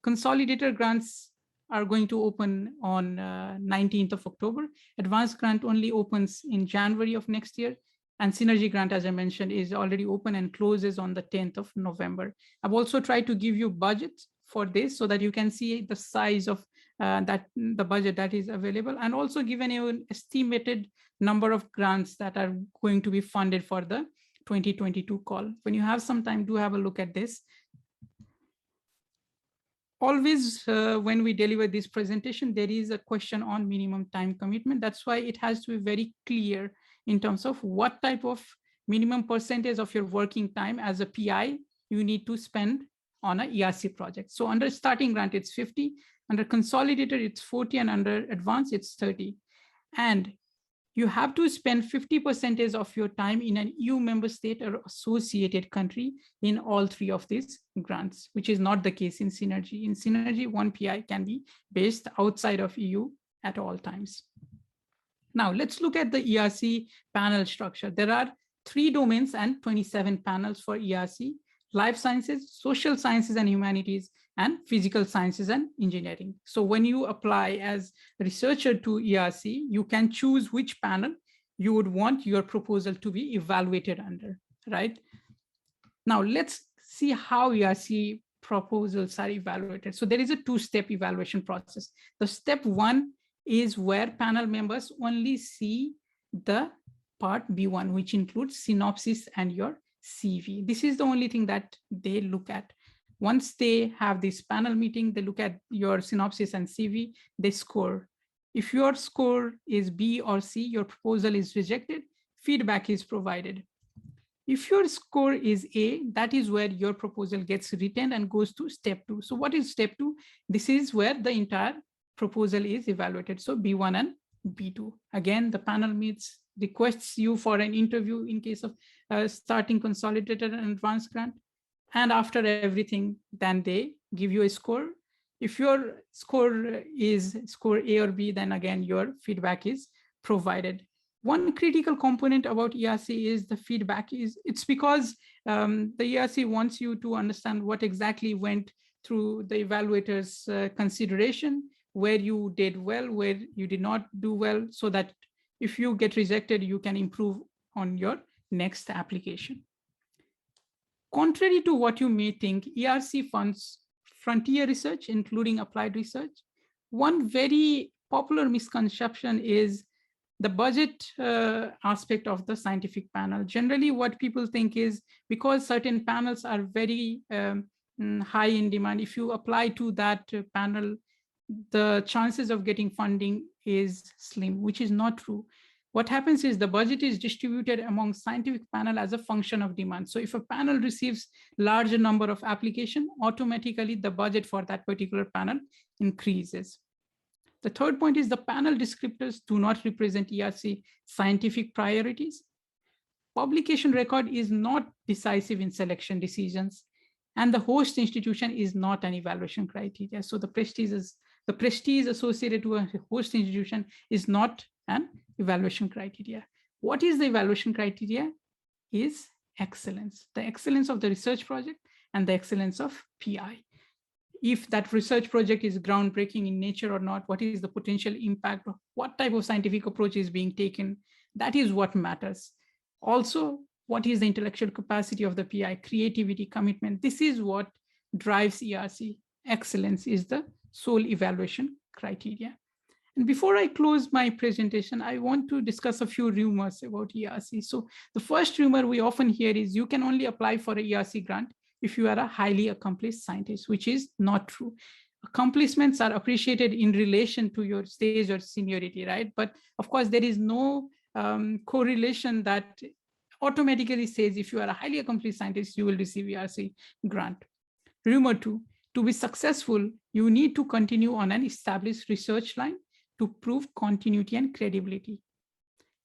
Consolidated grants are going to open on 19th of October. Advanced grant only opens in January of next year. And synergy grant, as I mentioned, is already open and closes on the 10th of November. I've also tried to give you budgets for this so that you can see the size of the budget that is available, and also given you an estimated number of grants that are going to be funded for the 2022 call. When you have some time, do have a look at this. Always, when we deliver this presentation, there is a question on minimum time commitment. That's why it has to be very clear in terms of what type of minimum percentage of your working time as a PI you need to spend on a ERC project. So under starting grant, it's 50, under consolidated, it's 40, and under advanced, it's 30. And you have to spend 50% of your time in an EU member state or associated country in all 3 of these grants, which is not the case in synergy. In synergy, one PI can be based outside of EU at all times. Now let's look at the ERC panel structure. There are 3 domains and 27 panels for ERC: life sciences, social sciences and humanities, and physical sciences and engineering. So when you apply as a researcher to ERC, you can choose which panel you would want your proposal to be evaluated under, right? Now let's see how ERC proposals are evaluated. So there is a 2-step evaluation process. The step 1 is where panel members only see the part B1, which includes synopsis and your CV. This is the only thing that they look at. Once they have this panel meeting, they look at your synopsis and CV, they score. If your score is B or C, your proposal is rejected, feedback is provided. If your score is A, that is where your proposal gets written and goes to step 2. So what is step 2? This is where the entire proposal is evaluated. So B1 and B2. Again, the panel meets, requests you for an interview in case of starting consolidated and advanced grant. And after everything, then they give you a score. If your score is score A or B, then again, your feedback is provided. One critical component about ERC is the feedback. It's because the ERC wants you to understand what exactly went through the evaluator's consideration, where you did well, where you did not do well, so that if you get rejected, you can improve on your next application. Contrary to what you may think, ERC funds frontier research, including applied research. One very popular misconception is the budget aspect of the scientific panel. Generally, what people think is because certain panels are very high in demand, if you apply to that panel, the chances of getting funding is slim, which is not true. What happens is the budget is distributed among scientific panel as a function of demand. So if a panel receives larger number of applications, automatically the budget for that particular panel increases. The third point is the panel descriptors do not represent ERC scientific priorities. Publication record is not decisive in selection decisions, and the host institution is not an evaluation criteria. So the prestige associated to a host institution is not an evaluation criteria. What is the evaluation criteria? Is excellence, the excellence of the research project and the excellence of PI. If that research project is groundbreaking in nature or not, what is the potential impact, what type of scientific approach is being taken, that is what matters. Also, what is the intellectual capacity of the PI, creativity, commitment. This is what drives ERC. Excellence is the sole evaluation criteria. And before I close my presentation, I want to discuss a few rumors about ERC. So the first rumor we often hear is you can only apply for an ERC grant if you are a highly accomplished scientist, which is not true. Accomplishments are appreciated in relation to your stage or seniority, right? But of course, there is no correlation that automatically says if you are a highly accomplished scientist, you will receive ERC grant. Rumor 2, to be successful, you need to continue on an established research line to prove continuity and credibility.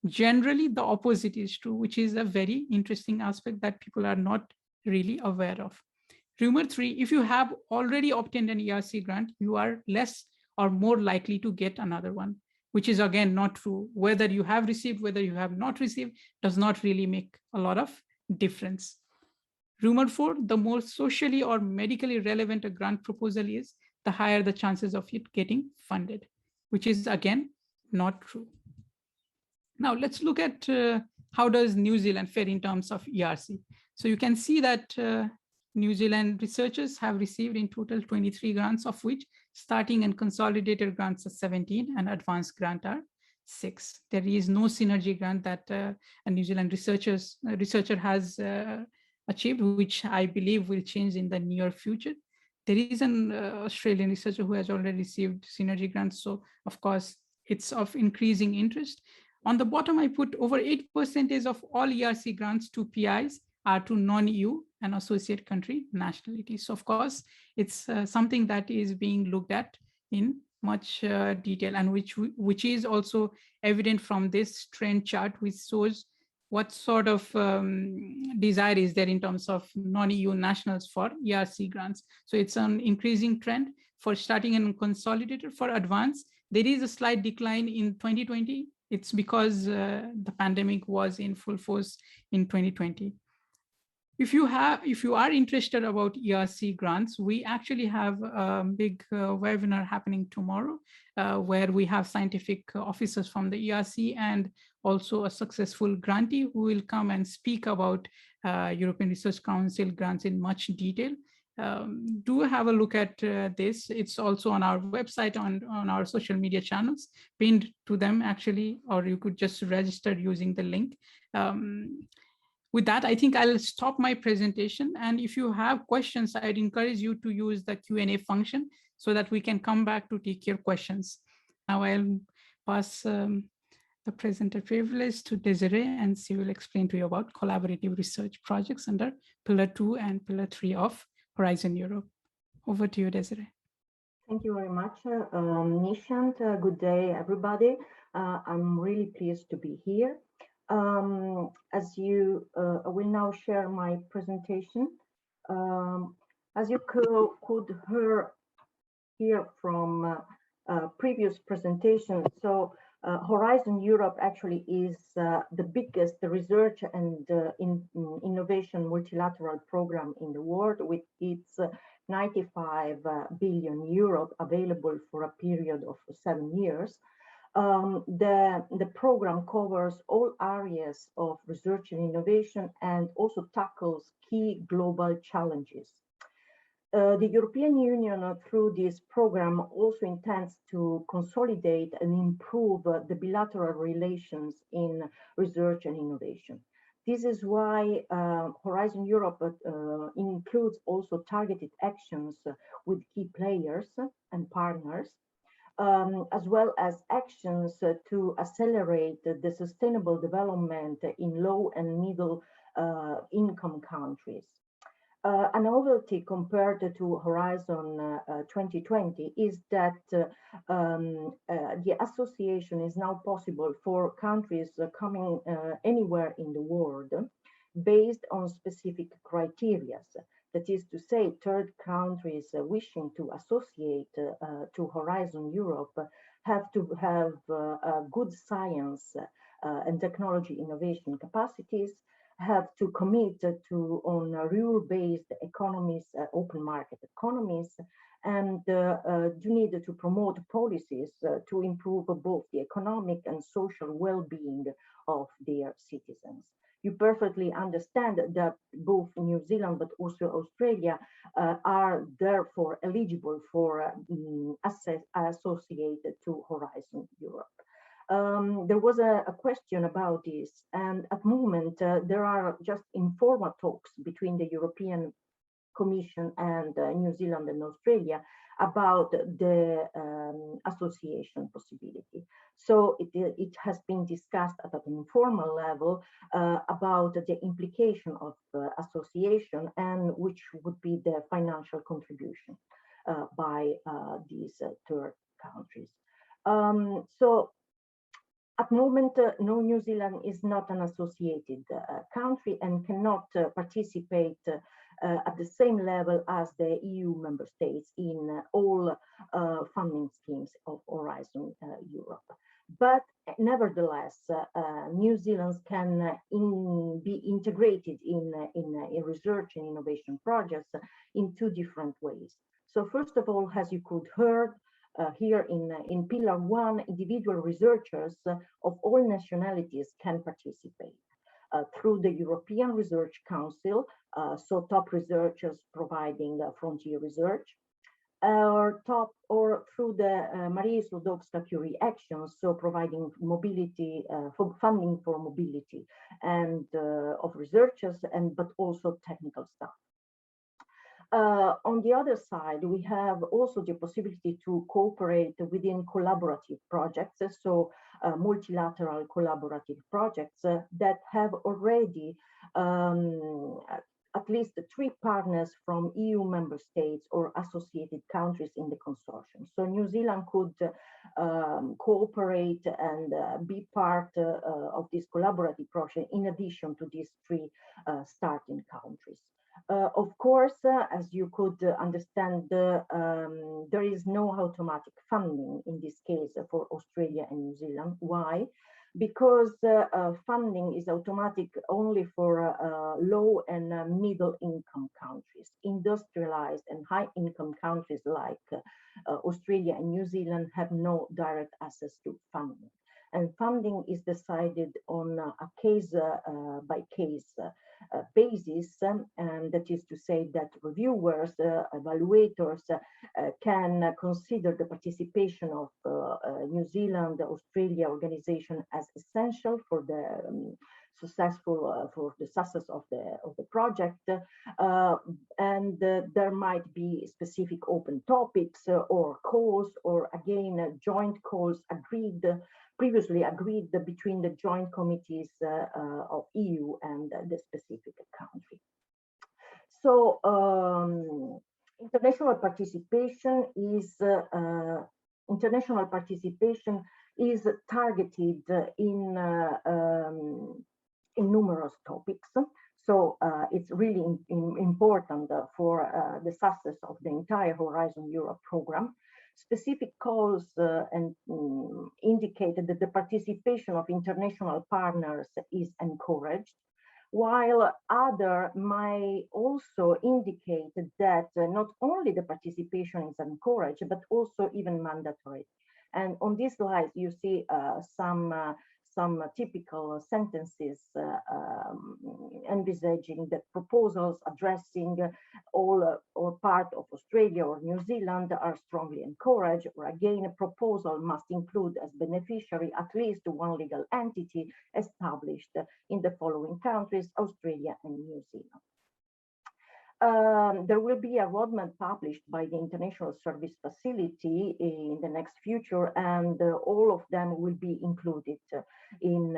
Generally, the opposite is true, which is a very interesting aspect that people are not really aware of. Rumor 3, if you have already obtained an ERC grant, you are less or more likely to get another one, which is again not true. Whether you have received, whether you have not received, does not really make a lot of difference. Rumor 4, the more socially or medically relevant a grant proposal is, the higher the chances of it getting funded, which is again not true. Now let's look at how does New Zealand fare in terms of ERC. So you can see that New Zealand researchers have received in total 23 grants, of which starting and consolidated grants are 17 and advanced grant are 6. There is no synergy grant that a New Zealand researcher has achieved, which I believe will change in the near future. There is an Australian researcher who has already received synergy grants. So of course, it's of increasing interest. On the bottom, I put over 8% of all ERC grants to PIs are to non-EU and associate country nationalities. So of course, it's something that is being looked at in much detail, and which is also evident from this trend chart, which shows what sort of desire is there in terms of non-EU nationals for ERC grants. So it's an increasing trend for starting and consolidated. For advanced, there is a slight decline in 2020. It's because the pandemic was in full force in 2020. If you are interested about ERC grants, we actually have a big webinar happening tomorrow where we have scientific officers from the ERC and also a successful grantee who will come and speak about European Research Council grants in much detail. Do have a look at this. It's also on our website, on our social media channels, pinned to them actually, or you could just register using the link. With that, I think I'll stop my presentation. And if you have questions, I'd encourage you to use the Q&A function so that we can come back to take your questions. Now I'll pass the presenter privilege to Desiree, and she will explain to you about collaborative research projects under Pillar 2 and Pillar 3 of Horizon Europe. Over to you, Desiree. Thank you very much, Nishant. Good day, everybody. I'm really pleased to be here. As you will now share my presentation. As you could hear from previous presentation, so Horizon Europe actually is the biggest research and innovation multilateral program in the world, with its 95 billion euro available for a period of 7 years. The program covers all areas of research and innovation and also tackles key global challenges. The European Union, through this program, also intends to consolidate and improve the bilateral relations in research and innovation. This is why Horizon Europe includes also targeted actions with key players and partners, as well as actions to accelerate the sustainable development in low and middle income countries. A novelty compared to Horizon 2020 is that the association is now possible for countries coming anywhere in the world based on specific criteria. That is to say, third countries wishing to associate to Horizon Europe have to have good science and technology innovation capacities, have to commit on rule-based economies, open market economies, and do need to promote policies to improve both the economic and social well-being of their citizens. You perfectly understand that both New Zealand but also Australia are therefore eligible for associated to Horizon Europe. There was a question about this, and at the moment there are just informal talks between the European Commission and New Zealand and Australia about the association possibility. So it has been discussed at an informal level about the implication of association and which would be the financial contribution by these third countries. At the moment, no, New Zealand is not an associated country and cannot participate at the same level as the EU member states in all funding schemes of Horizon Europe. But nevertheless, New Zealand can be integrated in research and innovation projects in two different ways. So first of all, as you could hear, here in Pillar 1, individual researchers of all nationalities can participate through the European Research Council, so top researchers providing frontier research, or through the Marie Sklodowska-Curie actions, so providing mobility, for funding for mobility and of researchers, but also technical staff. On the other side, we have also the possibility to cooperate within collaborative projects, so multilateral collaborative projects that have already at least 3 partners from EU member states or associated countries in the consortium. So New Zealand could cooperate and be part of this collaborative project in addition to these 3 starting countries. Of course, as you could understand, there is no automatic funding in this case for Australia and New Zealand. Why? Because funding is automatic only for low and middle income countries. Industrialized and high income countries like Australia and New Zealand have no direct access to funding. and funding is decided on a case-by-case basis, and that is to say that reviewers, evaluators can consider the participation of New Zealand, Australia organization as essential for the success of the project, and there might be specific open topics or calls, or again joint calls previously agreed between the joint committees of EU and the specific country. So international participation is targeted in numerous topics. So it's really important for the success of the entire Horizon Europe program. Specific calls indicated that the participation of international partners is encouraged, while other might also indicate that not only the participation is encouraged, but also even mandatory. And on this slide, you see some typical sentences envisaging that proposals addressing all or part of Australia or New Zealand are strongly encouraged, or again, a proposal must include as beneficiary at least one legal entity established in the following countries, Australia and New Zealand. There will be a roadmap published by the International Service Facility in the next future, and all of them will be included in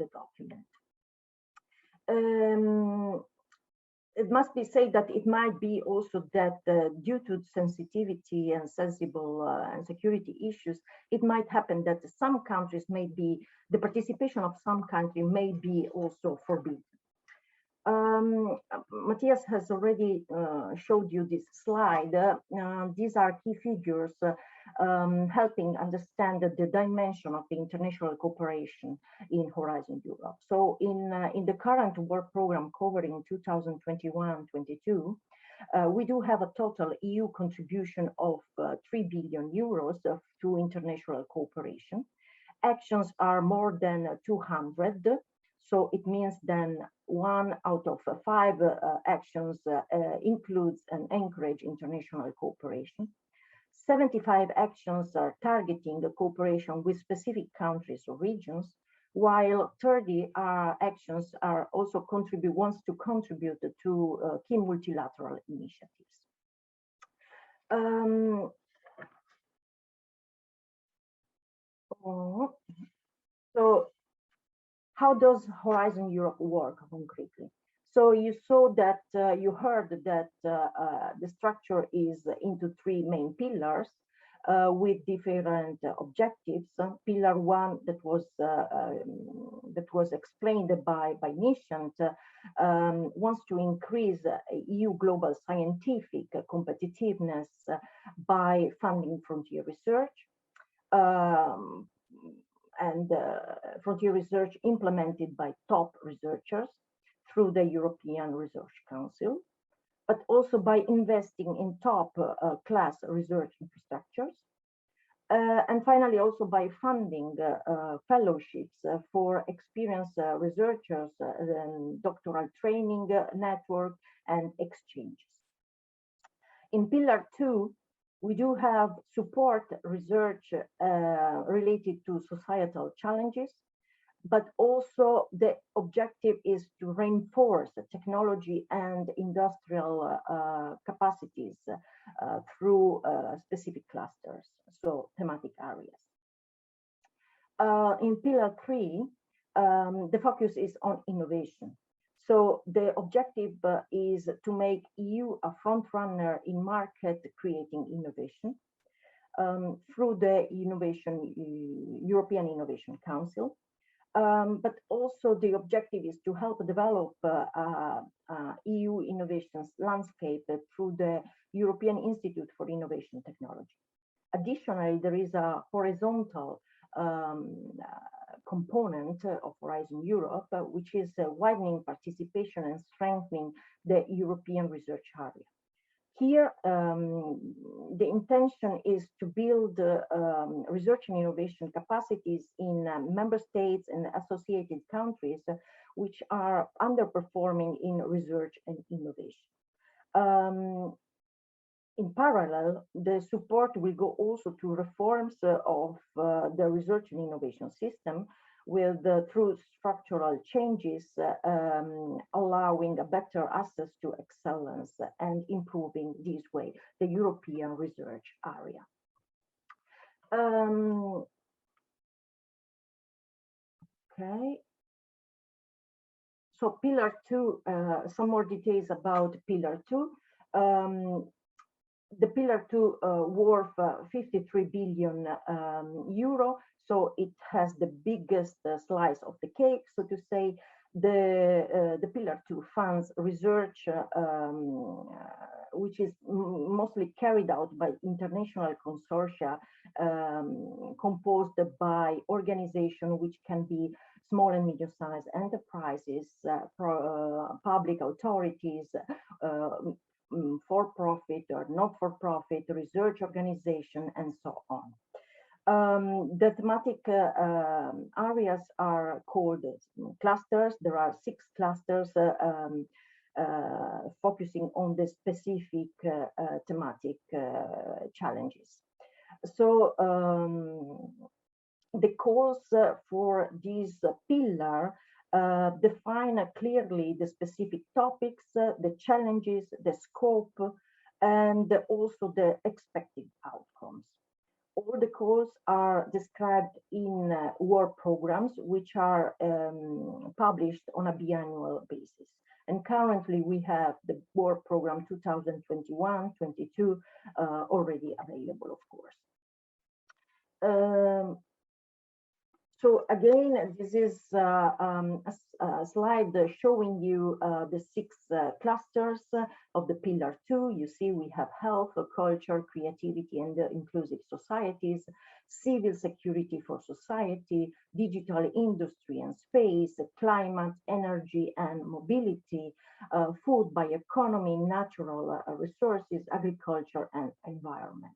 the document. It must be said that it might be also that due to sensitivity and sensible and security issues, it might happen that some countries the participation of some country may be also forbidden. Matthias has already showed you this slide. These are key figures helping understand the dimension of the international cooperation in Horizon Europe. So in the current work program covering 2021-22, we do have a total EU contribution of 3 billion euros to international cooperation. Actions are more than 200. So it means then 1 out of 5 actions includes and encourage international cooperation. 75 actions are targeting the cooperation with specific countries or regions, while 30 actions are also wants to contribute to key multilateral initiatives. So how does Horizon Europe work concretely? So you saw that, you heard that the structure is into 3 main pillars with different objectives. Pillar 1 that was explained by Nishant wants to increase EU global scientific competitiveness by funding frontier research. And frontier research implemented by top researchers through the European Research Council, but also by investing in top class research infrastructures. And finally, also by funding fellowships for experienced researchers, doctoral training network and exchanges. In Pillar 2, we do have support research related to societal challenges, but also the objective is to reinforce technology and industrial capacities through specific clusters, so thematic areas. In Pillar 3, the focus is on innovation. So the objective is to make EU a front runner in market creating innovation through the European Innovation Council. But also the objective is to help develop EU innovations landscape through the European Institute for Innovation Technology. Additionally, there is a horizontal component of Horizon Europe, which is widening participation and strengthening the European research area. Here, the intention is to build research and innovation capacities in member states and associated countries which are underperforming in research and innovation. In parallel, the support will go also to reforms of the research and innovation system with through structural changes allowing a better access to excellence and improving this way the European research area. Okay. So Pillar 2, some more details about Pillar 2. The Pillar 2 worth 53 billion euro, so it has the biggest slice of the cake, so to say. The Pillar 2 funds research which is mostly carried out by international consortia composed by organizations which can be small and medium-sized enterprises, public authorities, for-profit or not-for-profit research organization, and so on. The thematic areas are called clusters. There are 6 clusters focusing on the specific thematic challenges. So the calls for this pillar define clearly the specific topics, the challenges, the scope, and also the expected outcomes. All the calls are described in work programs, which are published on a biannual basis. And currently we have the work program 2021-22 already available, of course. So again, this is a slide showing you the 6 clusters of the Pillar 2. You see we have health, culture, creativity, and inclusive societies, civil security for society, digital industry and space, climate, energy and mobility, food, bioeconomy, natural resources, agriculture, and environment.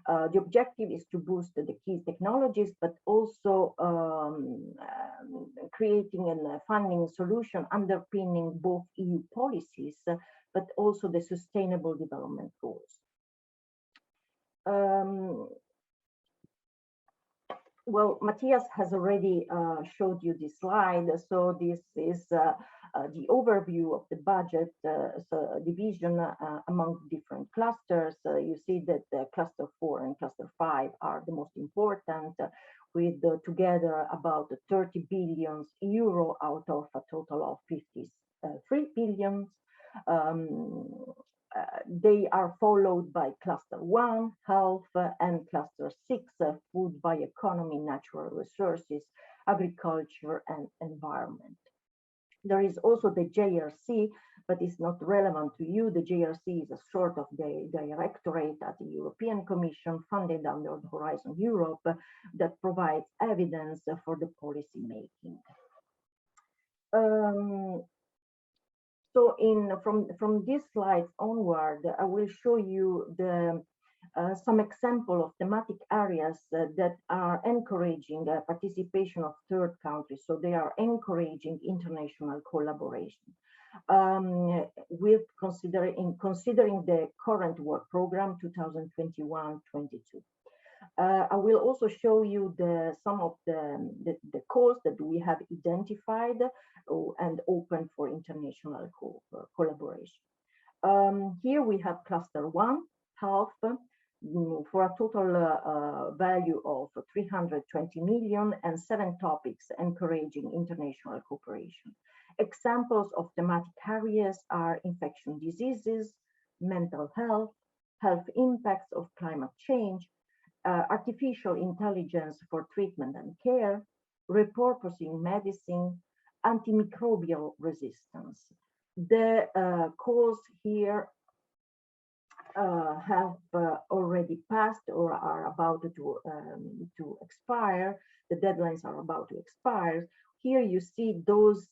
The objective is to boost the key technologies, but also creating and funding solution underpinning both EU policies, but also the Sustainable Development Goals. Well, Matthias has already showed you this slide. So this is the overview of the budget division among different clusters. You see that cluster 4 and cluster 5 are the most important, with together about 30 billion euro out of a total of 53 billion. They are followed by cluster 1, health, and cluster 6, food, bioeconomy, natural resources, agriculture, and environment. There is also the JRC, but it's not relevant to you. The JRC is a sort of the directorate at the European Commission funded under the Horizon Europe that provides evidence for the policy making. So from this slide onward, I will show you some example of thematic areas that are encouraging participation of third countries. So they are encouraging international collaboration. With considering the current work program 2021-22. I will also show you some of the calls that we have identified and open for international collaboration. Here we have cluster 1, health, for a total value of 320 million and 7 topics encouraging international cooperation. Examples of thematic areas are infection diseases, mental health, health impacts of climate change, artificial intelligence for treatment and care, repurposing medicine, antimicrobial resistance. The calls here have already passed or are about to expire. The deadlines are about to expire. Here you see those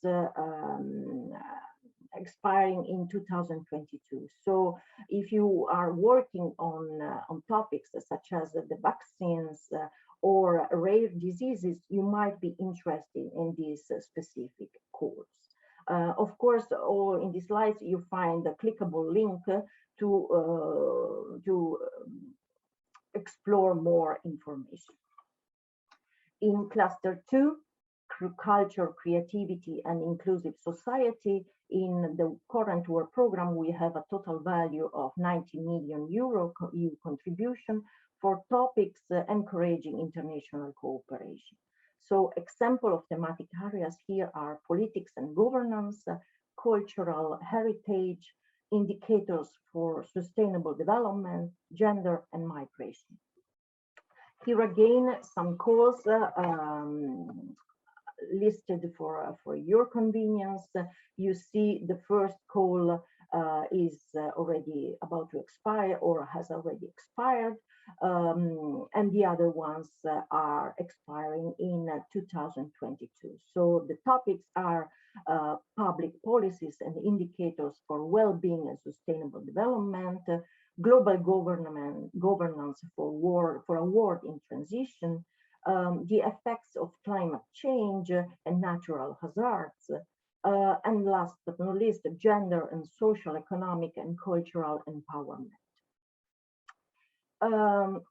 expiring in 2022. So if you are working on topics such as the vaccines or rare diseases, you might be interested in this specific course. Of course, all in the slides you find a clickable link to explore more information. In cluster 2, culture, creativity, and inclusive society, in the current work program, we have a total value of 90 million euro EU contribution for topics encouraging international cooperation. So example of thematic areas here are politics and governance, cultural heritage, indicators for sustainable development, gender, and migration. Here again, some calls listed for your convenience. You see the first call is already about to expire or has already expired, and the other ones are expiring in 2022. So the topics are public policies and indicators for well-being and sustainable development, global governance for a world in transition, the effects of climate change and natural hazards, and last but not least, gender and social, economic, and cultural empowerment.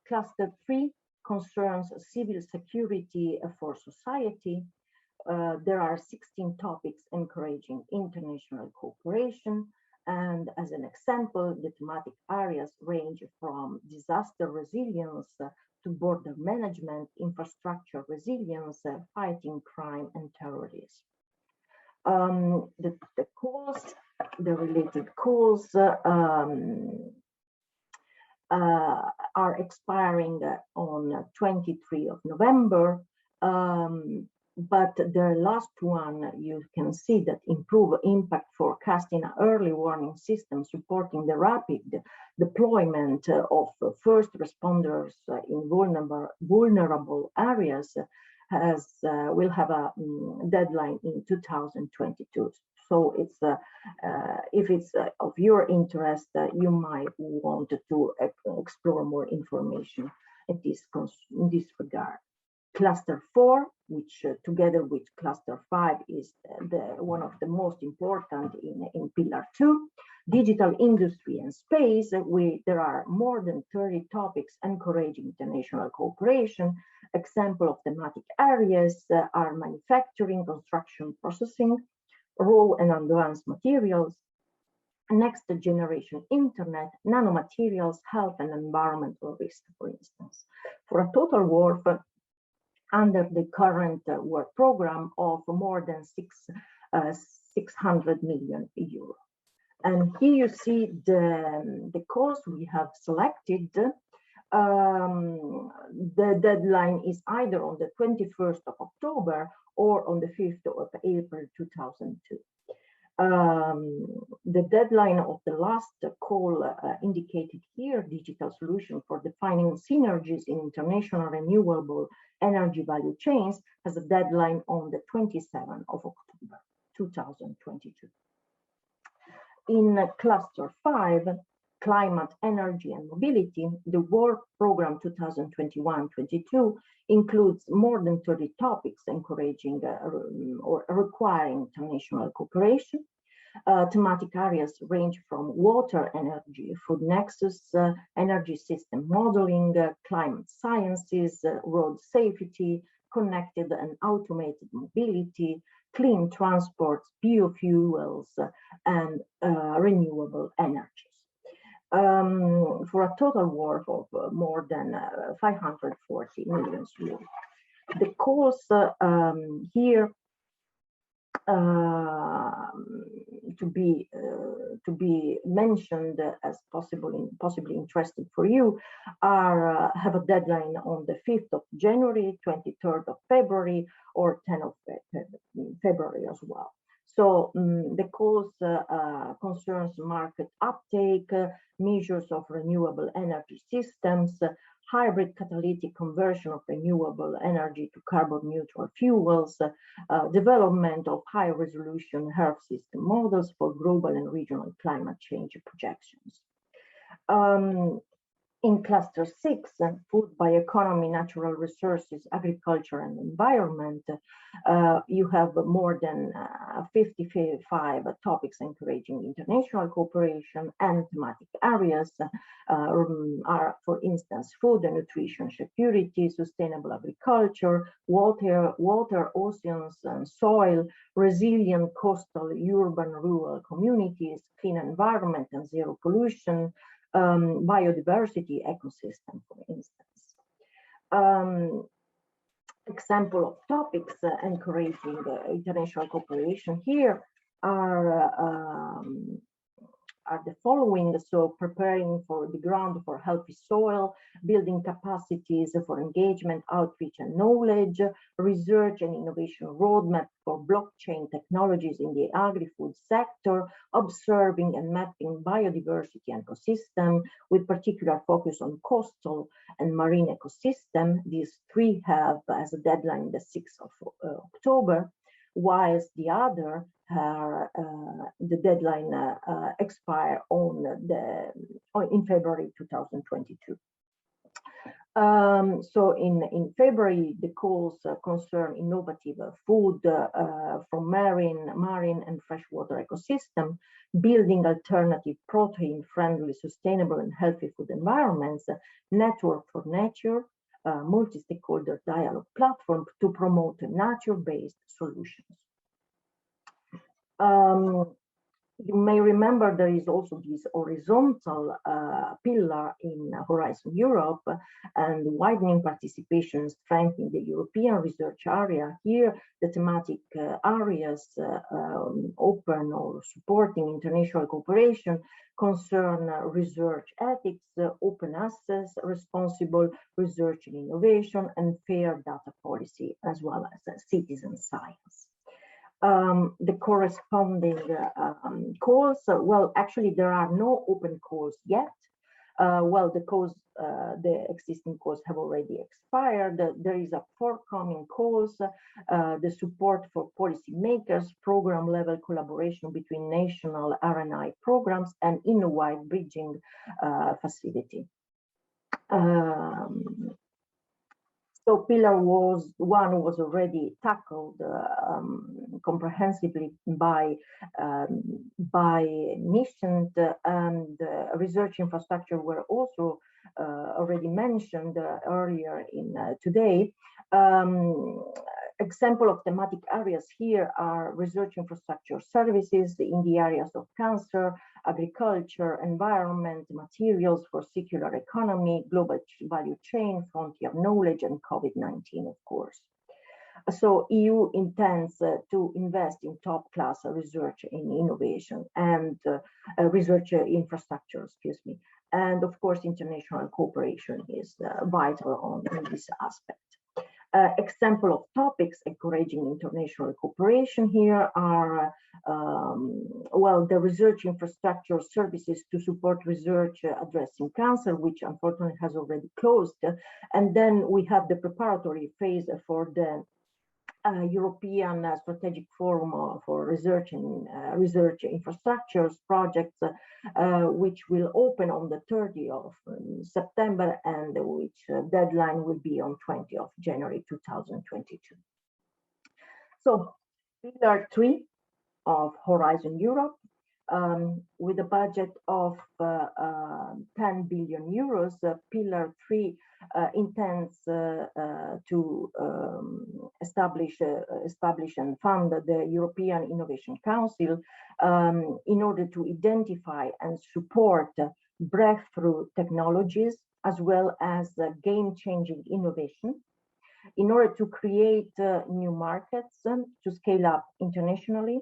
Cluster 3 concerns civil security for society. There are 16 topics encouraging international cooperation. And as an example, the thematic areas range from disaster resilience to border management, infrastructure resilience, fighting crime and terrorism. The calls, the related calls are expiring on 23 of November. But the last one, you can see that improve impact forecasting early warning system supporting the rapid deployment of first responders in vulnerable areas will have a deadline in 2022. So it's if it's of your interest, you might want to explore more information in this regard. Cluster 4, which together with cluster 5 is one of the most important in pillar 2, digital industry and space, where there are more than 30 topics encouraging international cooperation. Example of thematic areas are manufacturing, construction, processing, raw and advanced materials, next generation internet, nanomaterials, health and environmental risk, for instance, for a total worth under the current work program of more than 600 million euro. And here you see the course we have selected. The deadline is either on the 21st of October or on the 5th of April 2002. The deadline of the last call indicated here, digital solution for defining synergies in international renewable energy value chains, has a deadline on the 27th of October 2022. In cluster 5, climate, energy and mobility, the work program 2021-22 includes more than 30 topics encouraging or requiring international cooperation. Thematic areas range from water energy, food nexus, energy system modeling, climate sciences, road safety, connected and automated mobility, clean transports, biofuels, and renewable energies. For a total worth of more than 540 million euros. The course here to be mentioned as possibly interesting for you are have a deadline on the 5th of January, 23rd of February, or 10th of February as well. So the course concerns market uptake, measures of renewable energy systems, hybrid catalytic conversion of renewable energy to carbon neutral fuels, development of high resolution Earth system models for global and regional climate change projections. In cluster 6, food, bioeconomy, natural resources, agriculture, and environment, you have more than 55 topics encouraging international cooperation, and thematic areas are, for instance, food and nutrition security, sustainable agriculture, water, oceans, and soil, resilient coastal, urban, rural communities, clean environment, and zero pollution, biodiversity, ecosystem, for instance. Example of topics encouraging international cooperation here are the following. So preparing for the ground for healthy soil, building capacities for engagement, outreach, and knowledge, research and innovation roadmap for blockchain technologies in the agri-food sector, observing and mapping biodiversity and ecosystem with particular focus on coastal and marine ecosystem. These three have as a deadline the 6th of October, whilst the other the deadline expire in February 2022. So in February, the calls concern innovative food from marine and freshwater ecosystem, building alternative protein-friendly, sustainable and healthy food environments, network for nature, multi-stakeholder dialogue platform to promote nature-based solutions. You may remember there is also this horizontal pillar in Horizon Europe, and widening participation, strengthening the European research area. Here, the thematic areas open or supporting international cooperation concern research ethics, open access, responsible research and innovation, and fair data policy, as well as citizen science. The corresponding calls, well, actually there are no open calls yet. Well, the existing calls have already expired. There is a forthcoming calls, the support for policymakers, program level collaboration between national R&I programs, and in-wide bridging facility. So pillar one was already tackled comprehensively by Nishant, and research infrastructure were also already mentioned earlier in today. Example of thematic areas here are research infrastructure services in the areas of cancer, agriculture, environment, materials for circular economy, global value chain, frontier knowledge, and COVID-19, of course. So EU intends to invest in top-class research in innovation and research infrastructure, excuse me. And of course, international cooperation is vital in this aspect. Example of topics encouraging international cooperation here are, well, the research infrastructure services to support research addressing cancer, which unfortunately has already closed. And then we have the preparatory phase for the European Strategic Forum for Research and Research Infrastructures projects, which will open on the 30th of September, and which deadline will be on 20th of January 2022. So, Pillar 3 of Horizon Europe, with a budget of 10 billion euros, Pillar 3 intends to establish and fund the European Innovation Council in order to identify and support breakthrough technologies as well as game-changing innovation in order to create new markets, to scale up internationally,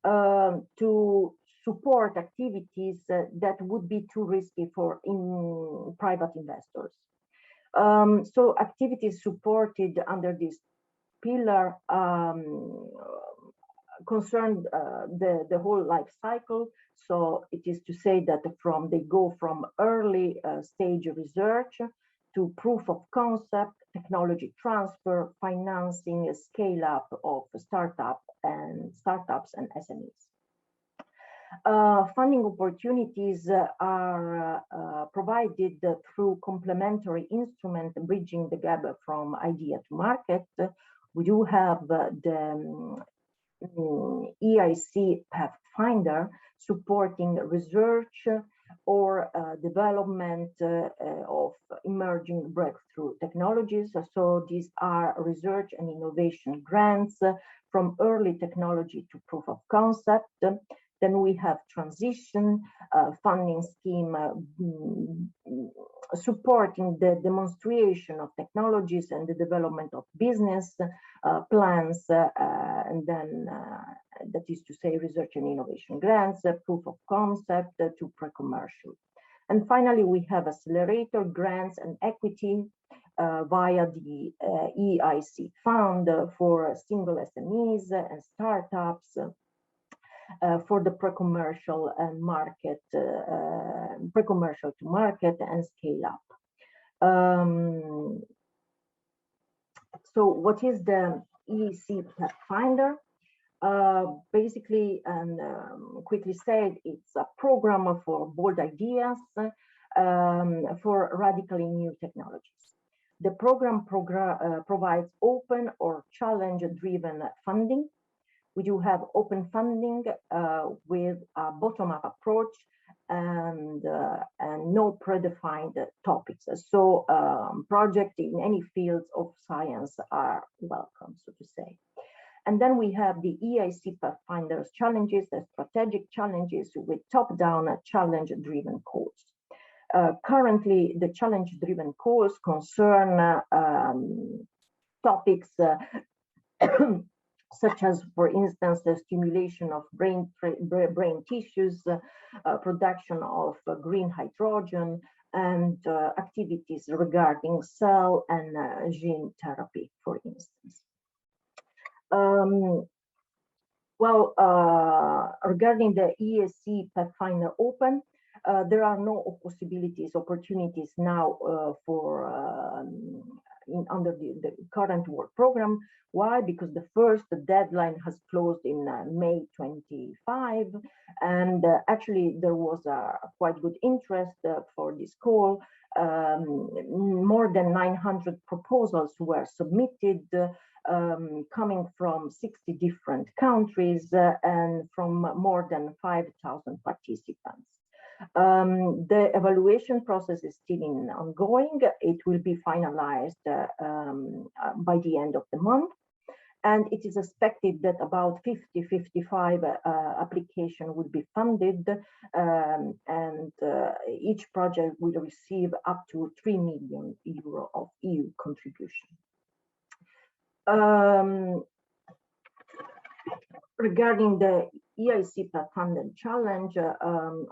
to support activities that would be too risky for private investors. So activities supported under this pillar concern the whole life cycle. So it is to say that they go from early stage research to proof of concept, technology transfer, financing, scale up of startups and SMEs. Funding opportunities are provided through complementary instruments bridging the gap from idea to market. We do have the EIC Pathfinder supporting research or development of emerging breakthrough technologies. So these are research and innovation grants from early technology to proof of concept. Then we have transition funding scheme supporting the demonstration of technologies and the development of business plans, and then that is to say research and innovation grants, proof of concept to pre-commercial. And finally, we have accelerator grants and equity via the EIC fund for single SMEs and startups for the pre-commercial and market, pre-commercial to market and scale up. So what is the EIC Pathfinder? Basically, and quickly said, it's a program for bold ideas for radically new technologies. The program provides open or challenge-driven funding. We do have open funding with a bottom-up approach and no predefined topics. So projects in any fields of science are welcome, so to say. And then we have the EIC Pathfinder's challenges, the strategic challenges with top-down challenge-driven calls. Currently, the challenge-driven calls concern topics such as, for instance, the stimulation of brain tissues, production of green hydrogen, and activities regarding cell and gene therapy, for instance. Regarding the EIC Pathfinder Open, there are no opportunities now under the current work program. Why? Because the first deadline has closed in May 25, and actually there was a quite good interest for this call. More than 900 proposals were submitted, coming from 60 different countries and from more than 5,000 participants. The evaluation process is still ongoing. It will be finalized by the end of the month. And it is expected that about 55 applications will be funded, and each project will receive up to €3 million of EU contribution. Regarding the EIC Pathfinder Challenge,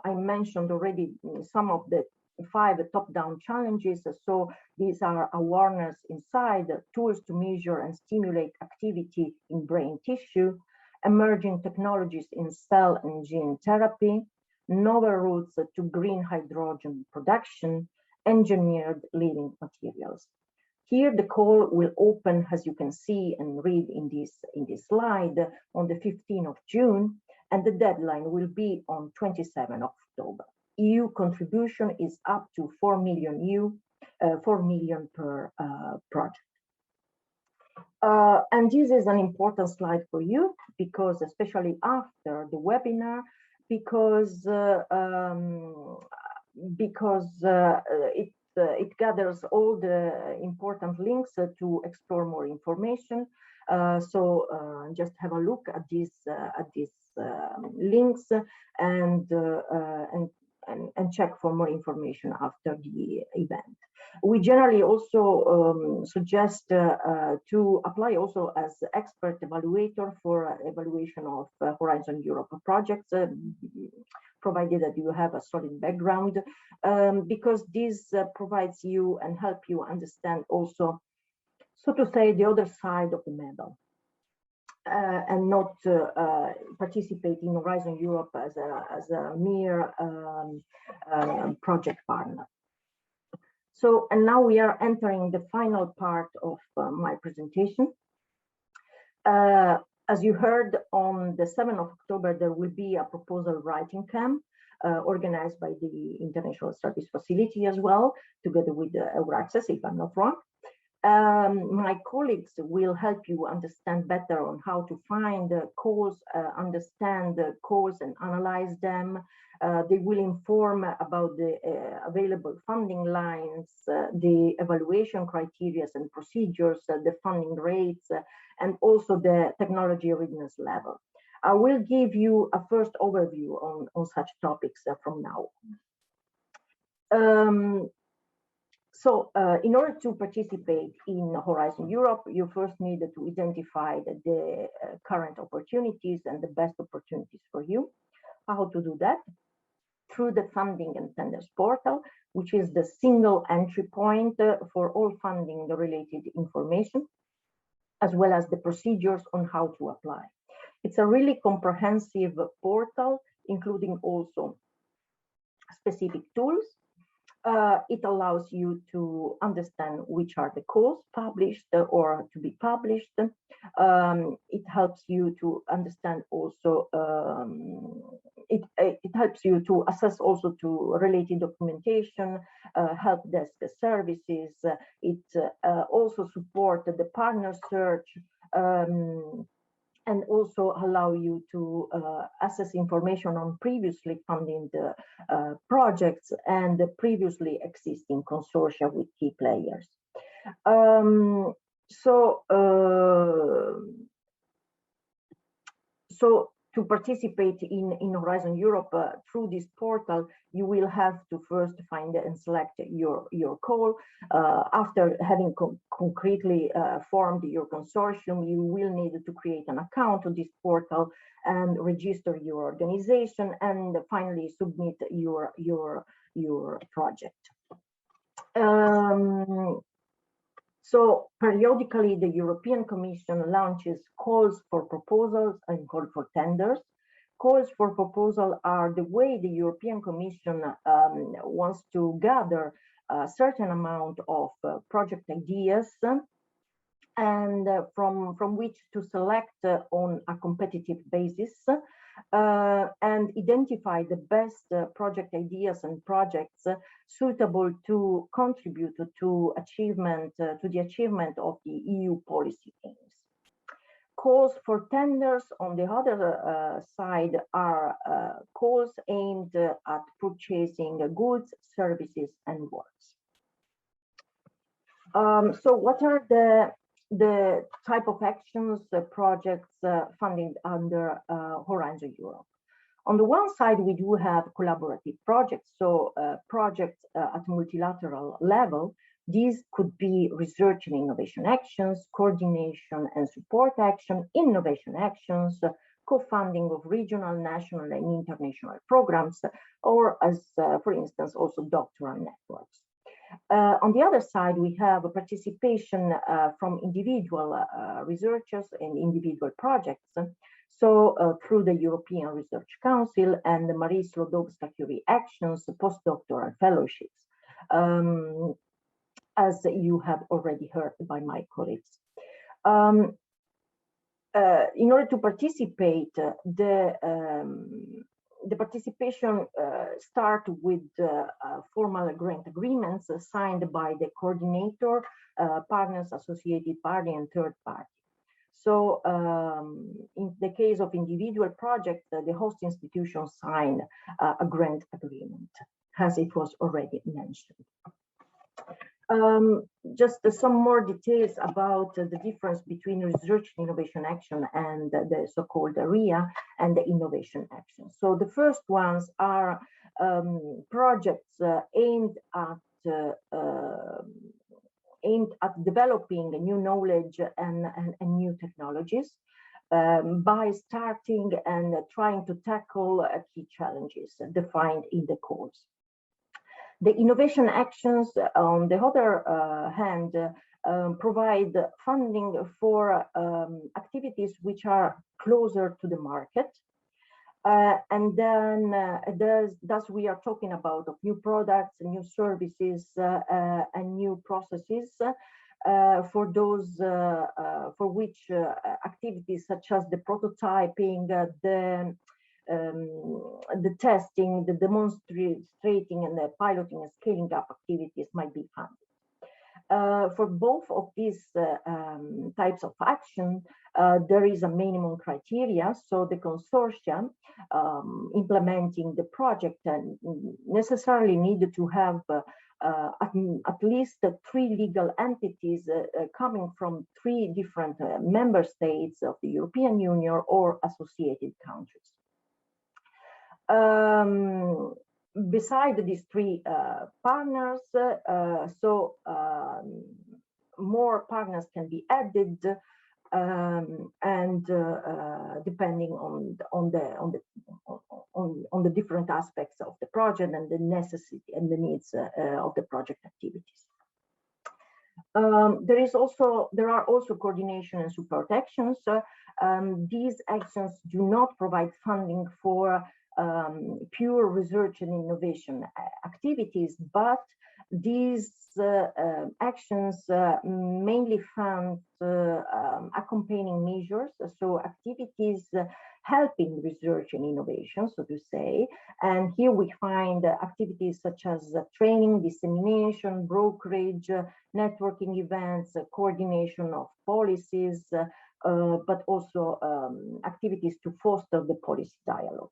I mentioned already some of the 5 top-down challenges. So these are awareness inside, tools to measure and stimulate activity in brain tissue, emerging technologies in cell and gene therapy, novel routes to green hydrogen production, engineered living materials. Here, the call will open, as you can see and read in this slide, on the 15th of June, and the deadline will be on 27th of October. EU contribution is up to 4 million per project. And this is an important slide for you, because especially after the webinar, because it gathers all the important links to explore more information. So just have a look at these links and check for more information after the event. We generally also suggest to apply also as expert evaluator for evaluation of Horizon Europe projects, provided that you have a solid background, because this provides you and help you understand also, so to say, the other side of the medal, and not participate in Horizon Europe as a mere project partner. So, and now we are entering the final part of my presentation. As you heard, on the 7th of October, there will be a proposal writing camp organized by the International Studies Facility as well, together with EURAXESS, if I'm not wrong. My colleagues will help you understand better on how to find the calls, understand the calls and analyze them. They will inform about the available funding lines, the evaluation criteria and procedures, the funding rates, and also the technology readiness level. I will give you a first overview on such topics from now. In order to participate in Horizon Europe, you first need to identify the current opportunities and the best opportunities for you. How to do that? Through the funding and tenders portal, which is the single entry point for all funding related information, as well as the procedures on how to apply. It's a really comprehensive portal, including also specific tools. It allows you to understand which are the calls published or to be published. It helps you to understand also, it helps you to assess also to related documentation, help desk services. It also supports the partner search, and also allow you to assess information on previously funded projects and the previously existing consortia with key players. So to participate in Horizon Europe through this portal, you will have to first find and select your call. After having concretely formed your consortium, you will need to create an account on this portal and register your organization, and finally submit your project. So periodically, the European Commission launches calls for proposals and calls for tenders. Calls for proposal are the way the European Commission wants to gather a certain amount of project ideas and from which to select on a competitive basis and identify the best project ideas and projects suitable to contribute to the achievement of the EU policy aims. Calls for tenders, on the other side, are calls aimed at purchasing goods, services, and works. So what are the type of actions, projects funded under Horizon Europe? On the one side, we do have collaborative projects, so projects at multilateral level. These could be research and innovation actions, coordination and support action, innovation actions, co-funding of regional, national, and international programs, or as, for instance, also doctoral networks. On the other side, we have a participation from individual researchers and individual projects. So through the European Research Council and the Marie Sklodowska-Curie Actions, postdoctoral fellowships, as you have already heard by my colleagues. In order to participate, the participation start with formal grant agreements signed by the coordinator, partners, associated party, and third party. So in the case of individual projects, the host institution signed a grant agreement, as it was already mentioned. Just some more details about the difference between research and innovation action and the so-called RIA and the innovation action. So the first ones are projects aimed at developing new knowledge and new technologies by starting and trying to tackle key challenges defined in the course. The innovation actions, on the other hand, provide funding for activities which are closer to the market. And then thus we are talking about of new products, new services, and new processes for those for which activities such as the prototyping, the testing, the demonstrating, and the piloting and scaling up activities might be funded. For both of these types of action, there is a minimum criteria. So the consortium implementing the project necessarily needed to have at least 3 legal entities coming from 3 different member states of the European Union or associated countries. Beside these 3 partners, more partners can be added, and depending on the different aspects of the project and the necessity and the needs of the project activities. There are also coordination and support actions. These actions do not provide funding for pure research and innovation activities, but these actions mainly fund accompanying measures, so activities helping research and innovation, so to say. And here we find activities such as training, dissemination, brokerage, networking events, coordination of policies, but also activities to foster the policy dialogue.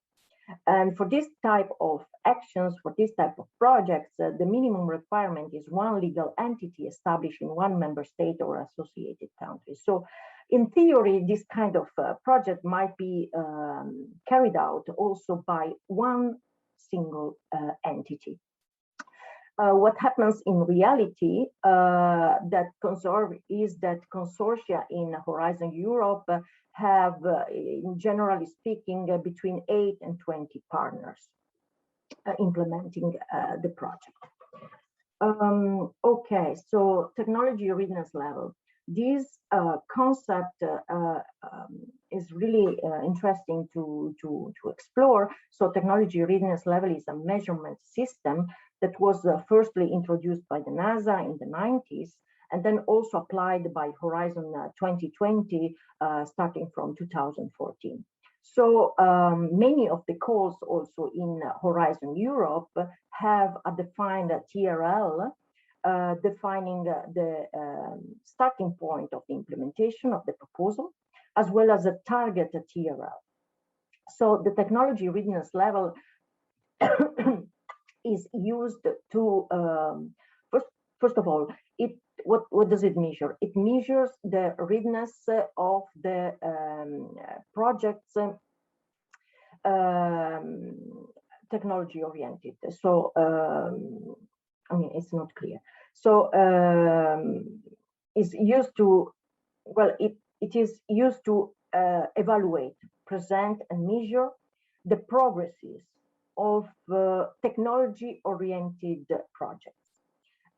And for this type of actions, for this type of projects, the minimum requirement is 1 legal entity established in 1 member state or associated country. So in theory, this kind of project might be carried out also by 1 single entity. What happens in reality that consortia in Horizon Europe have, generally speaking, between 8 and 20 partners implementing the project. Okay, so technology readiness level. This concept is really interesting to explore. So technology readiness level is a measurement system that was firstly introduced by the NASA in the 90s, and then also applied by Horizon 2020, starting from 2014. So many of the calls also in Horizon Europe have a defined TRL, defining the starting point of the implementation of the proposal, as well as a target TRL. So the technology readiness level is used to, first of all, what does it measure? It measures the readiness of the project's technology oriented. So, I mean, it's not clear. So it's used to, well, it is used to evaluate, present, and measure the progresses of technology-oriented projects.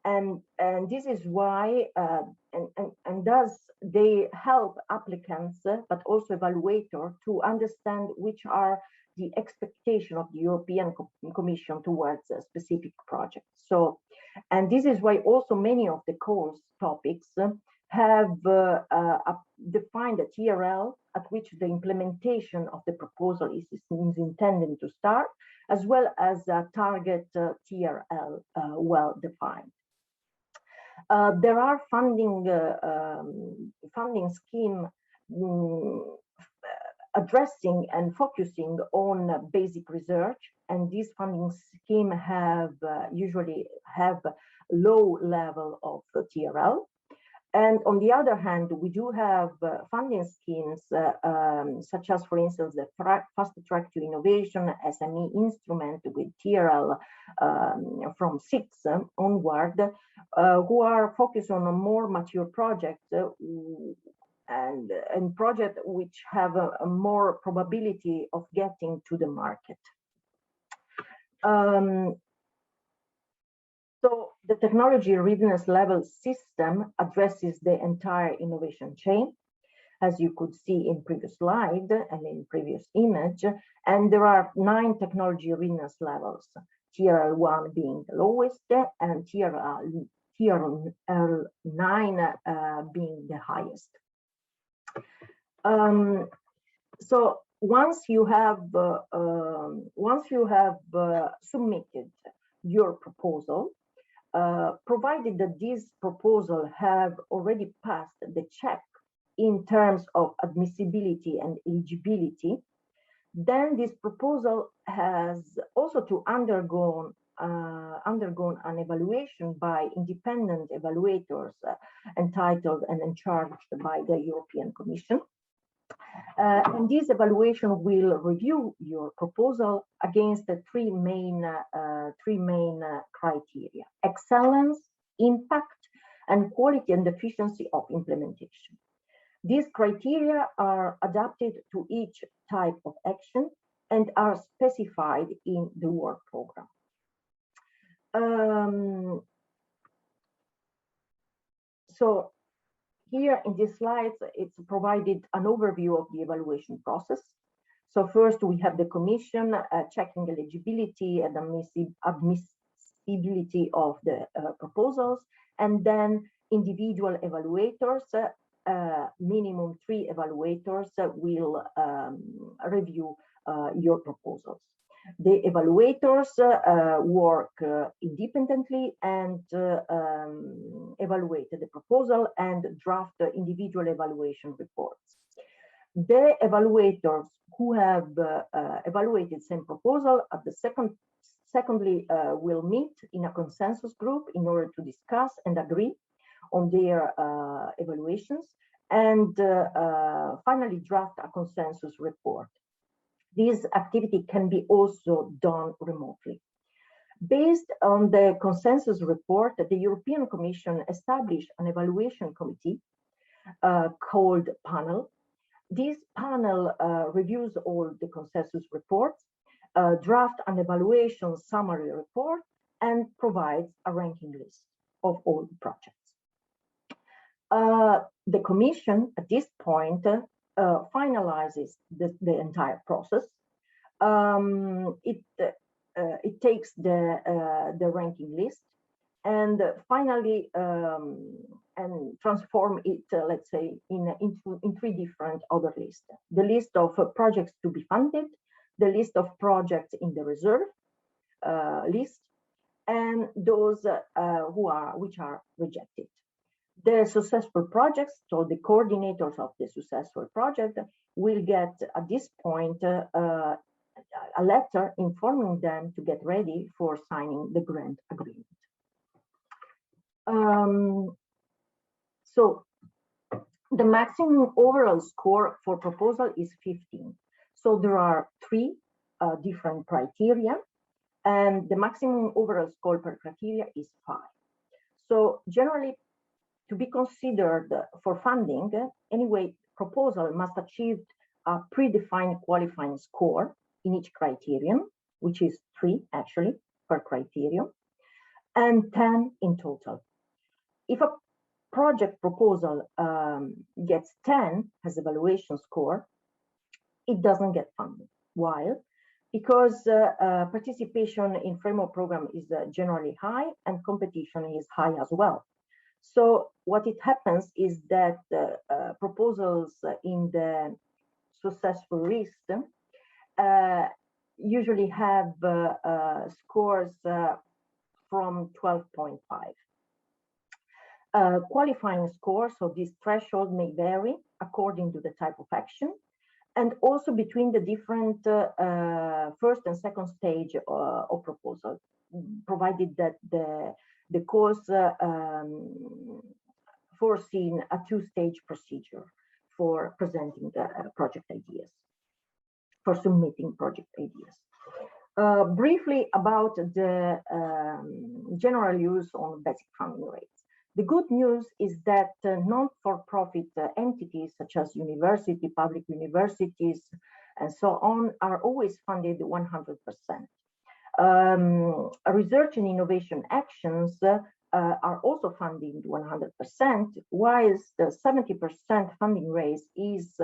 And this is why, and thus they help applicants, but also evaluators, to understand which are the expectation of the European Commission towards a specific project. So, and this is why also many of the course topics have defined a TRL at which the implementation of the proposal is intended to start, as well as a target TRL well defined. There are funding scheme addressing and focusing on basic research, and these funding scheme have usually have low level of TRL. And on the other hand, we do have funding schemes such as, for instance, the Fast Track to Innovation SME instrument with TRL from 6 onward, who are focused on a more mature project and project which have a more probability of getting to the market. So the technology readiness level system addresses the entire innovation chain. as you could see in previous slide and in previous image. And there are 9 technology readiness levels, Tier L1 being the lowest and Tier L9 being the highest. So once you have submitted your proposal, provided that this proposal have already passed the check in terms of admissibility and eligibility, then this proposal has also to undergone an evaluation by independent evaluators entitled and in charge by the European Commission. And this evaluation will review your proposal against the three main criteria: excellence, impact, and quality and efficiency of implementation. These criteria are adapted to each type of action and are specified in the work program. So here in these slides, it's provided an overview of the evaluation process. So first we have the Commission checking eligibility and admissibility of the proposals, and then individual evaluators, minimum 3 evaluators will review your proposals. The evaluators work independently and evaluate the proposal and draft individual evaluation reports. The evaluators who have evaluated same proposal at the secondly will meet in a consensus group in order to discuss and agree on their evaluations and finally draft a consensus report. This activity can be also done remotely. Based on the consensus report, the European Commission established an evaluation committee called panel. This panel reviews all the consensus reports, draft an evaluation summary report, and provides a ranking list of all the projects. The Commission at this point finalizes the entire process. It takes the ranking list and finally and transform it, let's say, in 3 different other lists: the list of projects to be funded, the list of projects in the reserve list, and those which are rejected. The successful projects, so the coordinators of the successful project, will get at this point a letter informing them to get ready for signing the grant agreement. So the maximum overall score for proposal is 15. So there are 3 different criteria, and the maximum overall score per criteria is 5. So generally, to be considered for funding, anyway, proposal must achieve a predefined qualifying score in each criterion, which is 3 actually per criterion, and 10 in total. If a project proposal gets 10 as evaluation score, it doesn't get funded. Why? Because participation in framework program is generally high and competition is high as well. So what it happens is that proposals in the successful list usually have scores from 12.5. Qualifying scores, so this threshold may vary according to the type of action and also between the different first and second stage of proposal, provided that the course foreseen a 2-stage procedure for presenting the project ideas, for submitting project ideas. Briefly about the general use on basic funding rates. The good news is that non-for-profit entities such as university, public universities, and so on are always funded 100%. Research and innovation actions are also funding 100%, whilst the 70% funding raise is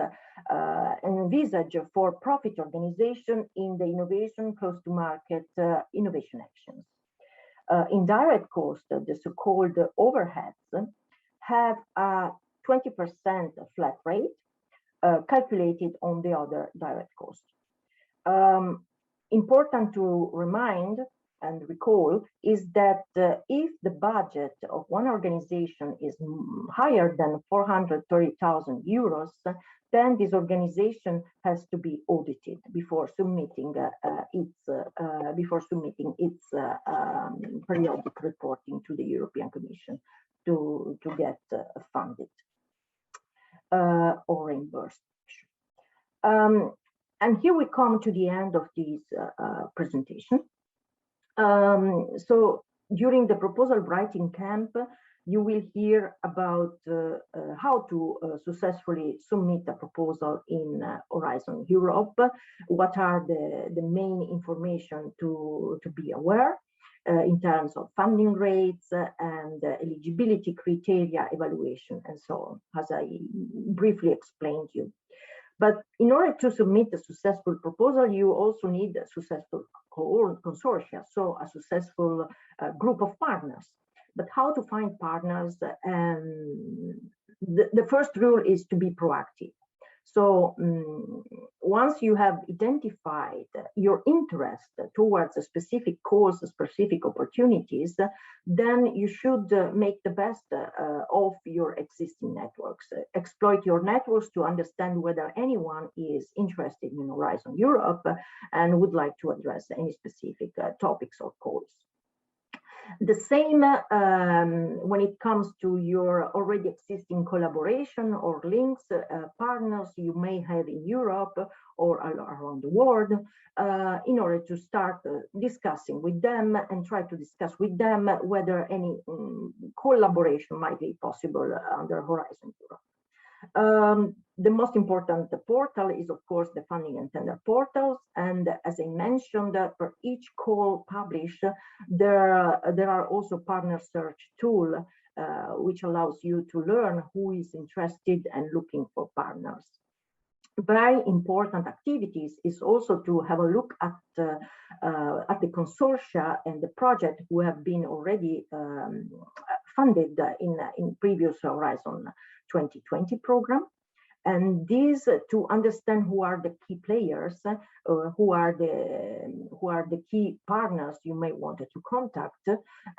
envisaged for profit organization in the innovation close to market innovation actions. Indirect costs, the so-called overheads, have a 20% flat rate calculated on the other direct costs. Important to remind and recall is that if the budget of one organization is higher than 430,000 euros, then this organization has to be audited before submitting its periodic reporting to the European Commission to get funded or reimbursed. And here we come to the end of this presentation. So during the proposal writing camp, you will hear about how to successfully submit a proposal in Horizon Europe, what are the main information to be aware in terms of funding rates and eligibility criteria evaluation and so on, as I briefly explained to you. But in order to submit a successful proposal, you also need a successful consortia, so a successful group of partners. But how to find partners? The first rule is to be proactive. So once you have identified your interest towards a specific cause, specific opportunities, then you should make the best of your existing networks. Exploit your networks to understand whether anyone is interested in Horizon Europe and would like to address any specific topics or calls. The same when it comes to your already existing collaboration or links, partners you may have in Europe or around the world, in order to start discussing with them and try to discuss with them whether any collaboration might be possible under Horizon Europe. The most important portal is, of course, the funding and tender portals. And as I mentioned, for each call published, there are also partner search tool, which allows you to learn who is interested and looking for partners. Very important activities is also to have a look at the consortia and the project who have been already funded in previous Horizon 2020 program. And these to understand who are the key players, who are the key partners you may want to contact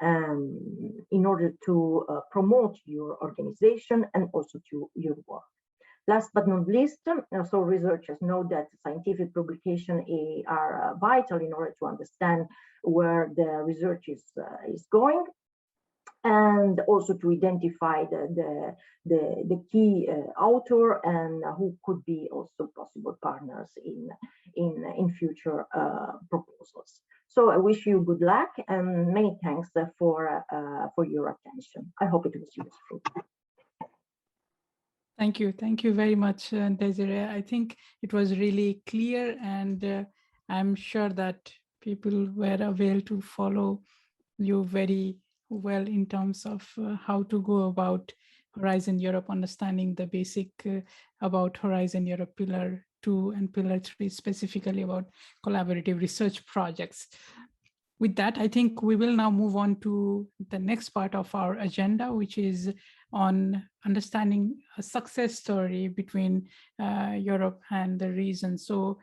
in order to promote your organization and also to your work. Last but not least, so researchers know that scientific publications are vital in order to understand where the research is going, and also to identify the key author and who could be also possible partners in future proposals. So I wish you good luck and many thanks for your attention. I hope it was useful. Thank you very much, Desiree. I think it was really clear, and I'm sure that people were able to follow you very well in terms of how to go about Horizon Europe, understanding the basic about Horizon Europe Pillar 2 and Pillar 3, specifically about collaborative research projects. With that, I think we will now move on to the next part of our agenda, which is on understanding a success story between Europe and the region. So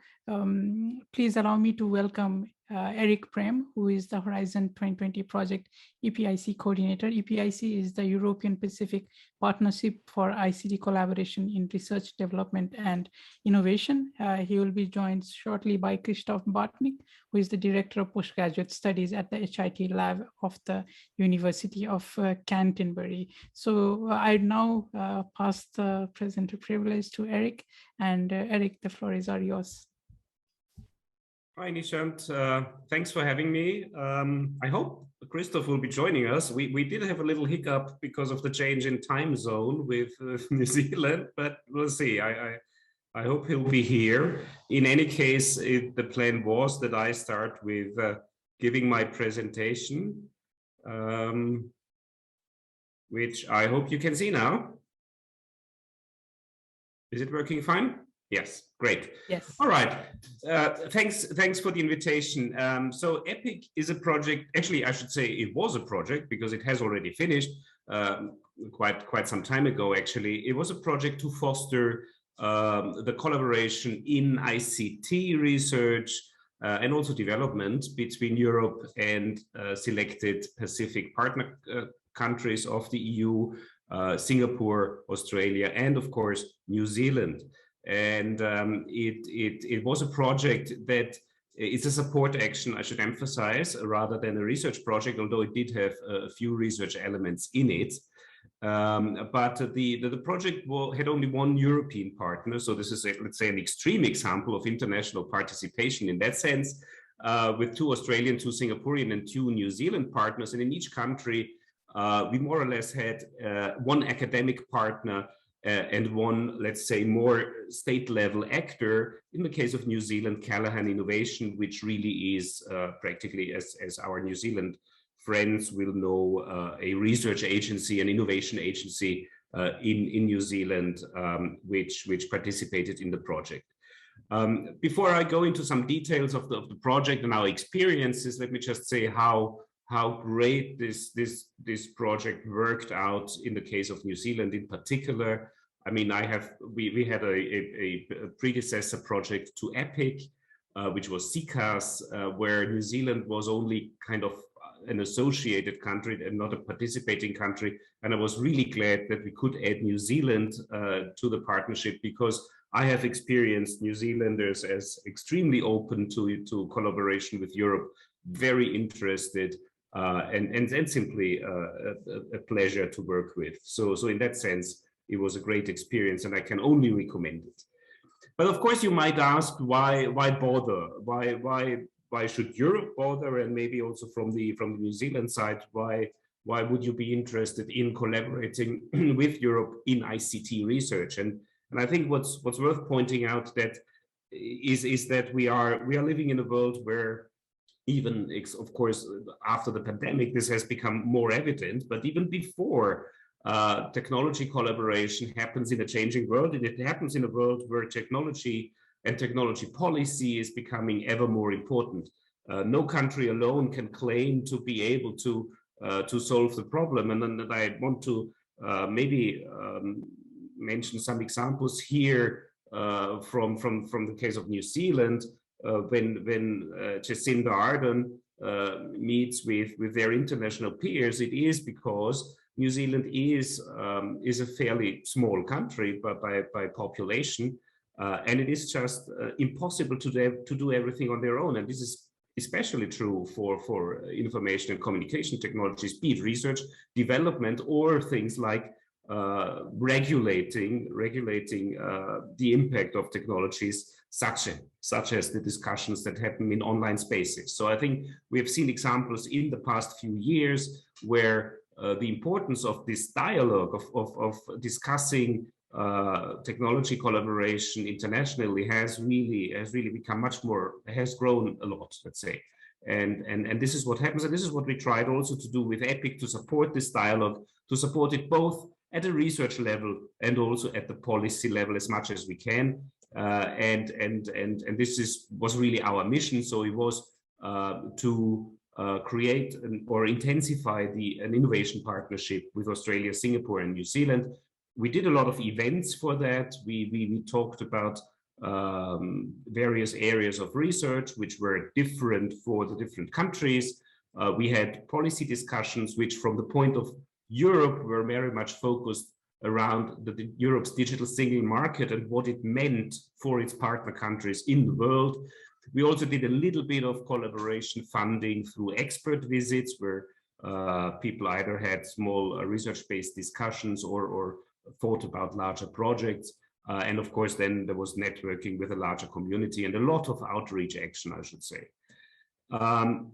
please allow me to welcome Erc Prem, who is the Horizon 2020 Project EPIC Coordinator. EPIC is the European Pacific Partnership for ICT Collaboration in Research, Development and Innovation. He will be joined shortly by Christoph Bartnik, who is the Director of Postgraduate Studies at the HIT Lab of the University of Canterbury. So I now pass the presenter privilege to Erc, and Erc, the floor is all yours. Hi, Nishant. Thanks for having me. I hope Christoph will be joining us. We did have a little hiccup because of the change in time zone with New Zealand, but we'll see. I hope he'll be here. In any case, the plan was that I start with giving my presentation. which I hope you can see now. Is it working fine? Yes, great. Yes. All right. Thanks for the invitation. So EPIC is a project. Actually, I should say it was a project because it has already finished quite some time ago. Actually, it was a project to foster the collaboration in ICT research and also development between Europe and selected Pacific partner countries of the EU, Singapore, Australia, and of course New Zealand. And it was a project that it's a support action, I should emphasize, rather than a research project, although it did have a few research elements in it. But the project had only one European partner. So this is, let's say, an extreme example of international participation in that sense, with 2 Australian, 2 Singaporean, and 2 New Zealand partners. And in each country, we more or less had one academic partner and one, let's say, more state-level actor. In the case of New Zealand, Callaghan Innovation, which really is practically, as our New Zealand friends will know, a research agency, an innovation agency in New Zealand, which participated in the project. Before I go into some details of the project and our experiences, let me just say how great this project worked out in the case of New Zealand in particular. I mean, we had a predecessor project to EPIC, which was CCAS, where New Zealand was only kind of an associated country and not a participating country. And I was really glad that we could add New Zealand to the partnership, because I have experienced New Zealanders as extremely open to collaboration with Europe, very interested, and simply a pleasure to work with. So in that sense, it was a great experience, and I can only recommend it. But of course, you might ask, why bother? Why should Europe bother? And maybe also from the New Zealand side, why would you be interested in collaborating with Europe in ICT research? And I think what's worth pointing out that is that we are living in a world where, even, of course, after the pandemic, this has become more evident, but even before, technology collaboration happens in a changing world, and it happens in a world where technology and technology policy is becoming ever more important. No country alone can claim to be able to solve the problem. And then I want to maybe mention some examples here from the case of New Zealand. When Jacinda Ardern meets with their international peers, it is because New Zealand is a fairly small country by population, and it is just impossible to do everything on their own. And this is especially true for information and communication technologies, be it research, development, or things like regulating the impact of technologies, such as the discussions that happen in online spaces. So I think we have seen examples in the past few years where the importance of this dialogue of discussing technology collaboration internationally has really become much more, has grown a lot, let's say. And this is what happens, and this is what we tried also to do with EPIC, to support this dialogue, to support it both at a research level and also at the policy level as much as we can. And this was really our mission. So it was to create or intensify an innovation partnership with Australia, Singapore, and New Zealand. We did a lot of events for that. We talked about various areas of research which were different for the different countries. We had policy discussions which, from the point of Europe, were very much focused around Europe's digital single market and what it meant for its partner countries in the world. We also did a little bit of collaboration funding through expert visits, where people either had small research-based discussions or thought about larger projects. And of course, then there was networking with a larger community and a lot of outreach action, I should say.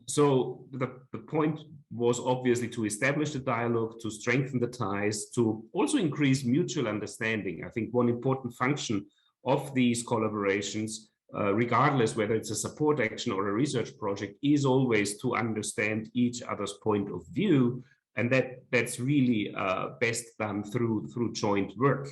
So the point was obviously to establish the dialogue, to strengthen the ties, to also increase mutual understanding. I think one important function of these collaborations, regardless whether it's a support action or a research project, is always to understand each other's point of view And that's really best done through joint work,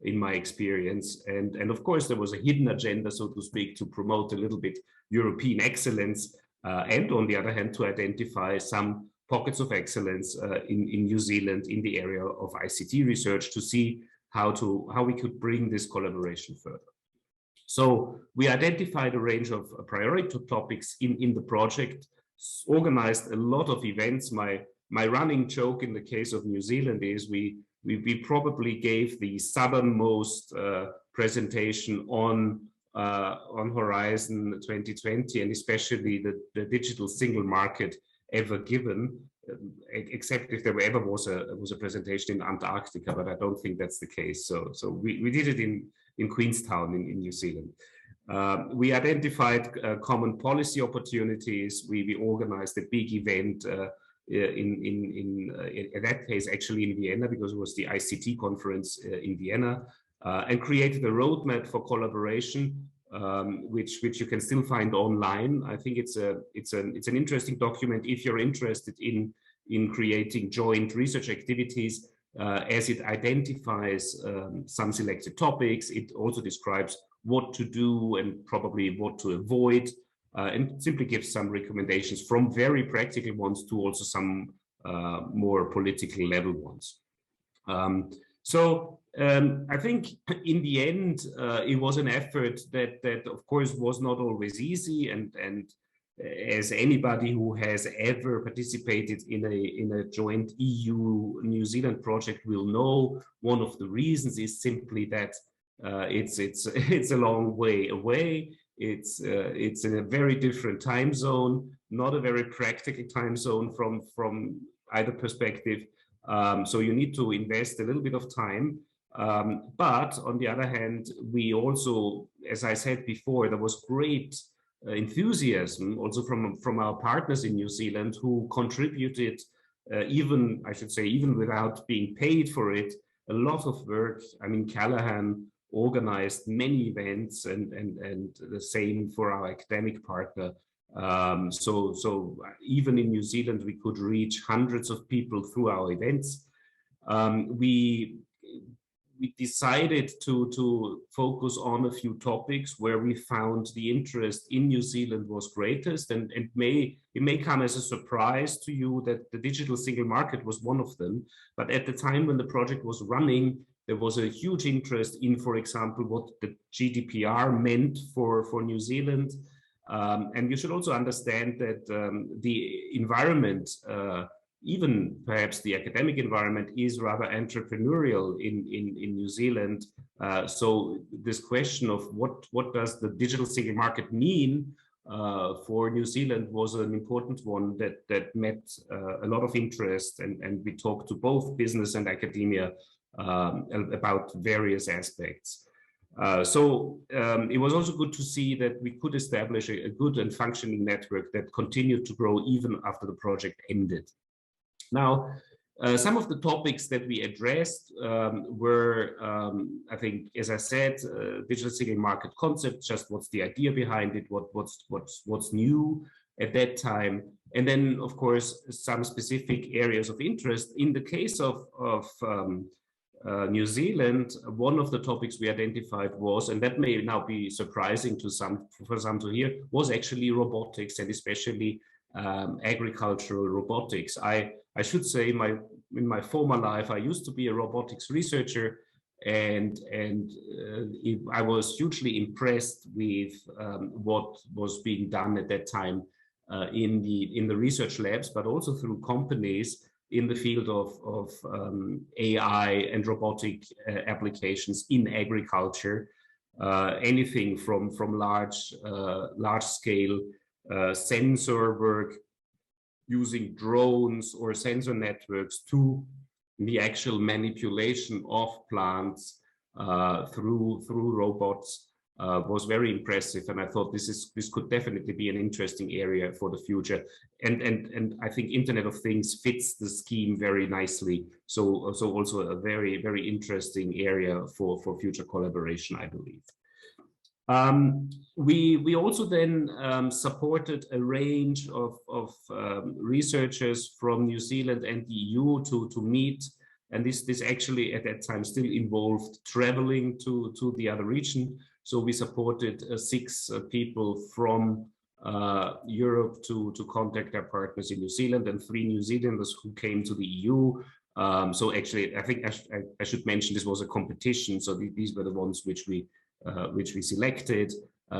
in my experience. And of course, there was a hidden agenda, so to speak, to promote a little bit European excellence, and on the other hand, to identify some pockets of excellence in New Zealand in the area of ICT research, to see how we could bring this collaboration further. So we identified a range of priority topics in the project, organized a lot of events. My running joke in the case of New Zealand is we probably gave the southernmost presentation on Horizon 2020, and especially the digital single market ever given, except if there ever was a presentation in Antarctica, but I don't think that's the case. So we did it in Queenstown in New Zealand. We identified common policy opportunities. We organized a big event in that case actually in Vienna, because it was the ICT conference in Vienna, and created a roadmap for collaboration, which you can still find online. I think it's an interesting document if you're interested in creating joint research activities, as it identifies some selected topics. It also describes what to do and probably what to avoid, and simply gives some recommendations, from very practical ones to also some more political level ones. I think in the end, it was an effort that of course was not always easy, and as anybody who has ever participated in a joint EU-New Zealand project will know, one of the reasons is simply that it's a long way away. It's in a very different time zone, not a very practical time zone from either perspective. So you need to invest a little bit of time. But on the other hand, we also, as I said before, there was great enthusiasm also from our partners in New Zealand, who contributed, even, I should say, even without being paid for it, a lot of work. I mean, Callahan organized many events, and the same for our academic partner. So even in New Zealand, we could reach hundreds of people through our events. We decided to focus on a few topics where we found the interest in New Zealand was greatest, and it may come as a surprise to you that the digital single market was one of them. But at the time when the project was running, there was a huge interest in, for example, what the GDPR meant for New Zealand. And you should also understand that the environment, even perhaps the academic environment, is rather entrepreneurial in New Zealand. So this question of what does the digital single market mean for New Zealand was an important one that met a lot of interest, and we talked to both business and academia about various aspects. It was also good to see that we could establish a good and functioning network that continued to grow even after the project ended. Now, some of the topics that we addressed were, I think, as I said, digital single market concept, just what's the idea behind it, what's new at that time, and then, of course, some specific areas of interest. In the case of New Zealand, one of the topics we identified was, and that may now be surprising to some to hear, was actually robotics, and especially agricultural robotics. I should say, in my former life, I used to be a robotics researcher, and I was hugely impressed with what was being done at that time in the research labs, but also through companies in the field of AI and robotic applications in agriculture. Anything from large scale sensor work using drones or sensor networks to the actual manipulation of plants through robots was very impressive, and I thought this could definitely be an interesting area for the future. And I think Internet of Things fits the scheme very nicely. So also a very, very interesting area for future collaboration, I believe. We also then supported a range of researchers from New Zealand and the EU to meet, and this actually at that time still involved traveling to the other region. So we supported 6 people from Europe to contact our partners in New Zealand, and 3 New Zealanders who came to the EU. So actually, I think I should mention this was a competition. So these were the ones which we selected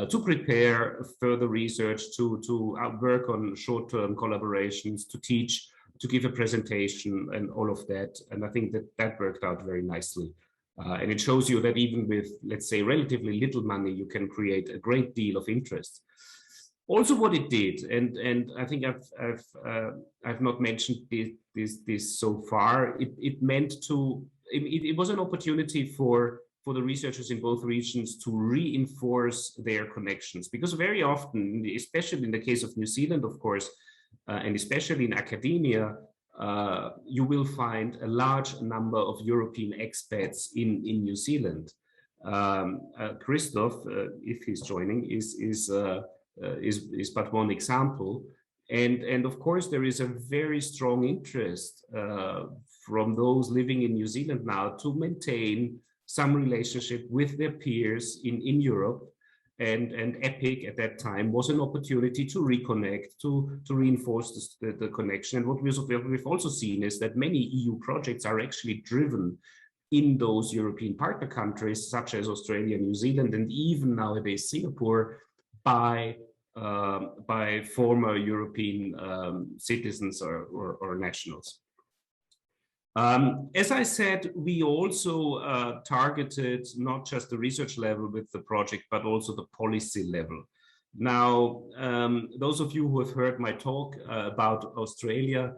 to prepare further research, to work on short-term collaborations, to teach, to give a presentation, and all of that. And I think that worked out very nicely. And it shows you that even with, let's say, relatively little money, you can create a great deal of interest. Also, what it did, and I think I've not mentioned this so far. It meant to it was an opportunity for the researchers in both regions to reinforce their connections, because very often, especially in the case of New Zealand, of course, and especially in academia, you will find a large number of European expats in New Zealand. Christoph, if he's joining, is but one example. And of course, there is a very strong interest from those living in New Zealand now to maintain some relationship with their peers in Europe. And Eic at that time was an opportunity to reconnect, to reinforce the connection. And what we've also seen is that many EU projects are actually driven in those European partner countries, such as Australia, New Zealand, and even nowadays Singapore, by former European citizens or nationals. As I said, we also targeted not just the research level with the project, but also the policy level. Now, those of you who have heard my talk about Australia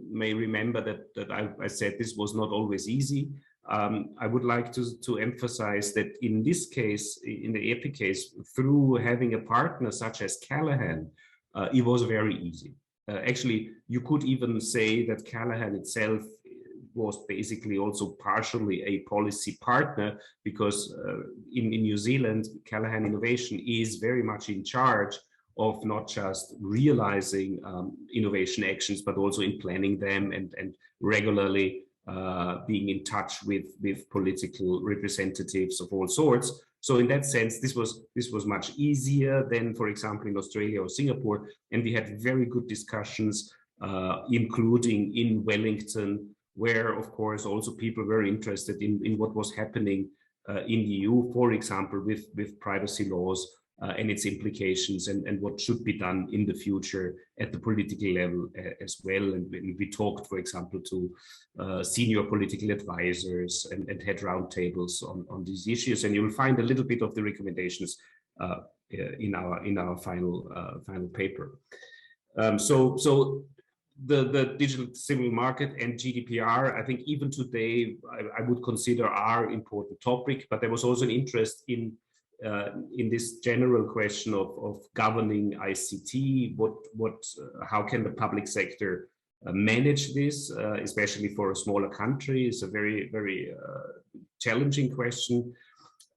may remember that I said this was not always easy. I would like to emphasize that in this case, in the Eic case, through having a partner such as Callaghan, it was very easy. Actually, you could even say that Callaghan itself was basically also partially a policy partner, because in New Zealand, Callaghan Innovation is very much in charge of not just realizing innovation actions, but also in planning them and regularly being in touch with political representatives of all sorts. So in that sense, this was much easier than, for example, in Australia or Singapore. And we had very good discussions, including in Wellington, where, of course, also people were interested in what was happening in the EU, for example, with privacy laws and its implications, and what should be done in the future at the political level as well. And we talked, for example, to senior political advisors and had roundtables on these issues. And you will find a little bit of the recommendations in our final paper. So the digital civil market and GDPR, I think even today, I would consider are important topic, but there was also an interest in this general question of governing ICT. How can the public sector manage this, especially for a smaller country? It's a very, very challenging question.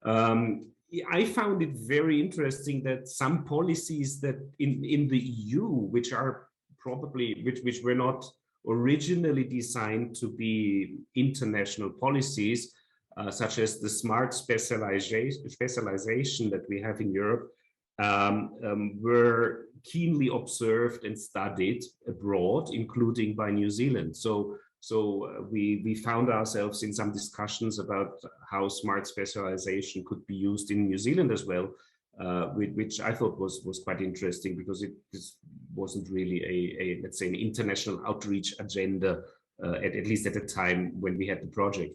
I found it very interesting that some policies that in the EU, which are probably, which were not originally designed to be international policies, such as the smart specialization that we have in Europe, were keenly observed and studied abroad, including by New Zealand. So we found ourselves in some discussions about how smart specialization could be used in New Zealand as well, which I thought was quite interesting, because this wasn't really a let's say an international outreach agenda, at least at the time when we had the project.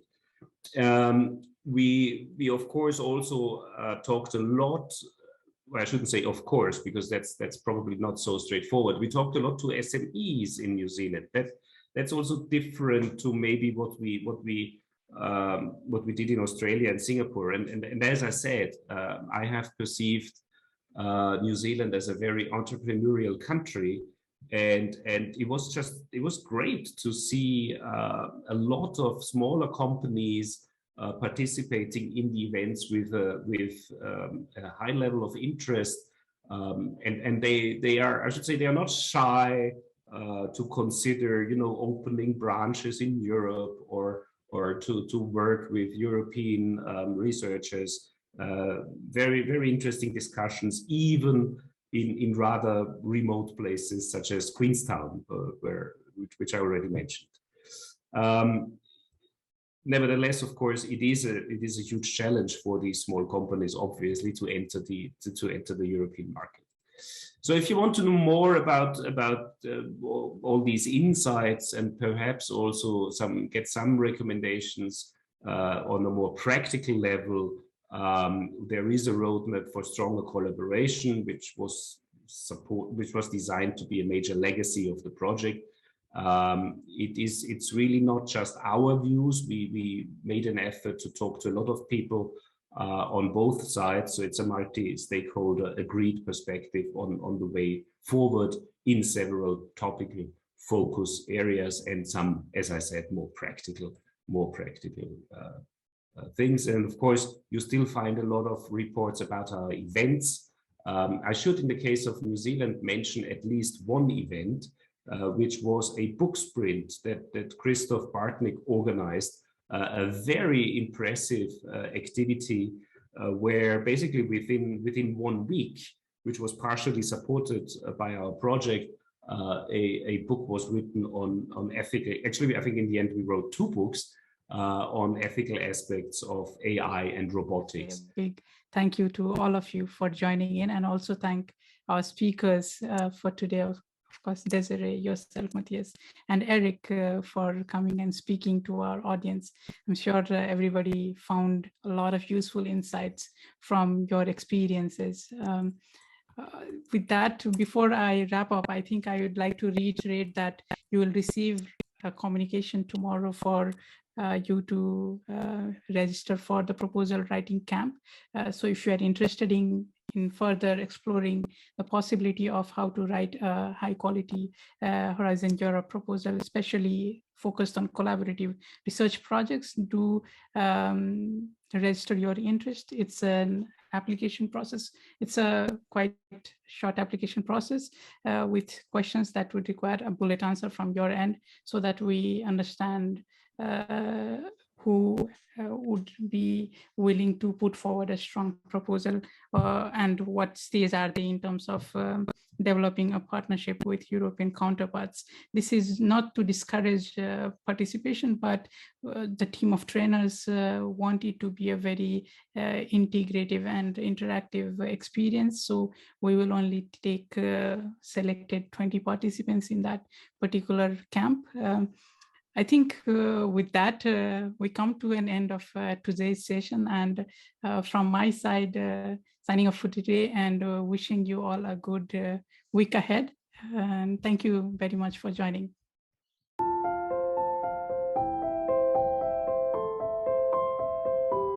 We of course also talked a lot. Well, I shouldn't say of course, because that's probably not so straightforward. We talked a lot to SMEs in New Zealand. That's also different to maybe what we did in Australia and Singapore. And as I said, I have perceived New Zealand as a very entrepreneurial country. And it was great to see a lot of smaller companies participating in the events with a high level of interest, and they are, I should say, they are not shy to consider, opening branches in Europe or to work with European researchers. Very, very interesting discussions, even in rather remote places such as Queenstown, which I already mentioned. Nevertheless, of course, it is a huge challenge for these small companies, obviously, to enter the European market. So, if you want to know more about all these insights and perhaps also get some recommendations on a more practical level, there is a roadmap for stronger collaboration, which was designed to be a major legacy of the project. It's really not just our views. We made an effort to talk to a lot of people on both sides, so it's a multi-stakeholder agreed perspective on the way forward in several topical focus areas and some, as I said, more practical things. And of course, you still find a lot of reports about our events. I should, in the case of New Zealand, mention at least one event, which was a book sprint that Christoph Bartnick organized, a very impressive activity where basically within 1 week, which was partially supported by our project, a book was written on ethical. Actually, I think in the end we wrote 2 books on ethical aspects of AI and robotics. Big thank you to all of you for joining in, and also thank our speakers for today. Of course, Desiree, yourself, Matthias, and Eric for coming and speaking to our audience. I'm sure everybody found a lot of useful insights from your experiences. With that, before I wrap up, I think I would like to reiterate that you will receive a communication tomorrow for you to register for the proposal writing camp. So if you are interested in further exploring the possibility of how to write a high quality Horizon Europe proposal, especially focused on collaborative research projects, do register your interest. It's an application process. It's a quite short application process with questions that would require a bullet answer from your end, so that we understand who would be willing to put forward a strong proposal and what stage are they in terms of developing a partnership with European counterparts. This is not to discourage participation, but the team of trainers want it to be a very integrative and interactive experience. So we will only take selected 20 participants in that particular camp. I think with that, we come to an end of today's session, and from my side, signing off for today and wishing you all a good week ahead. And thank you very much for joining.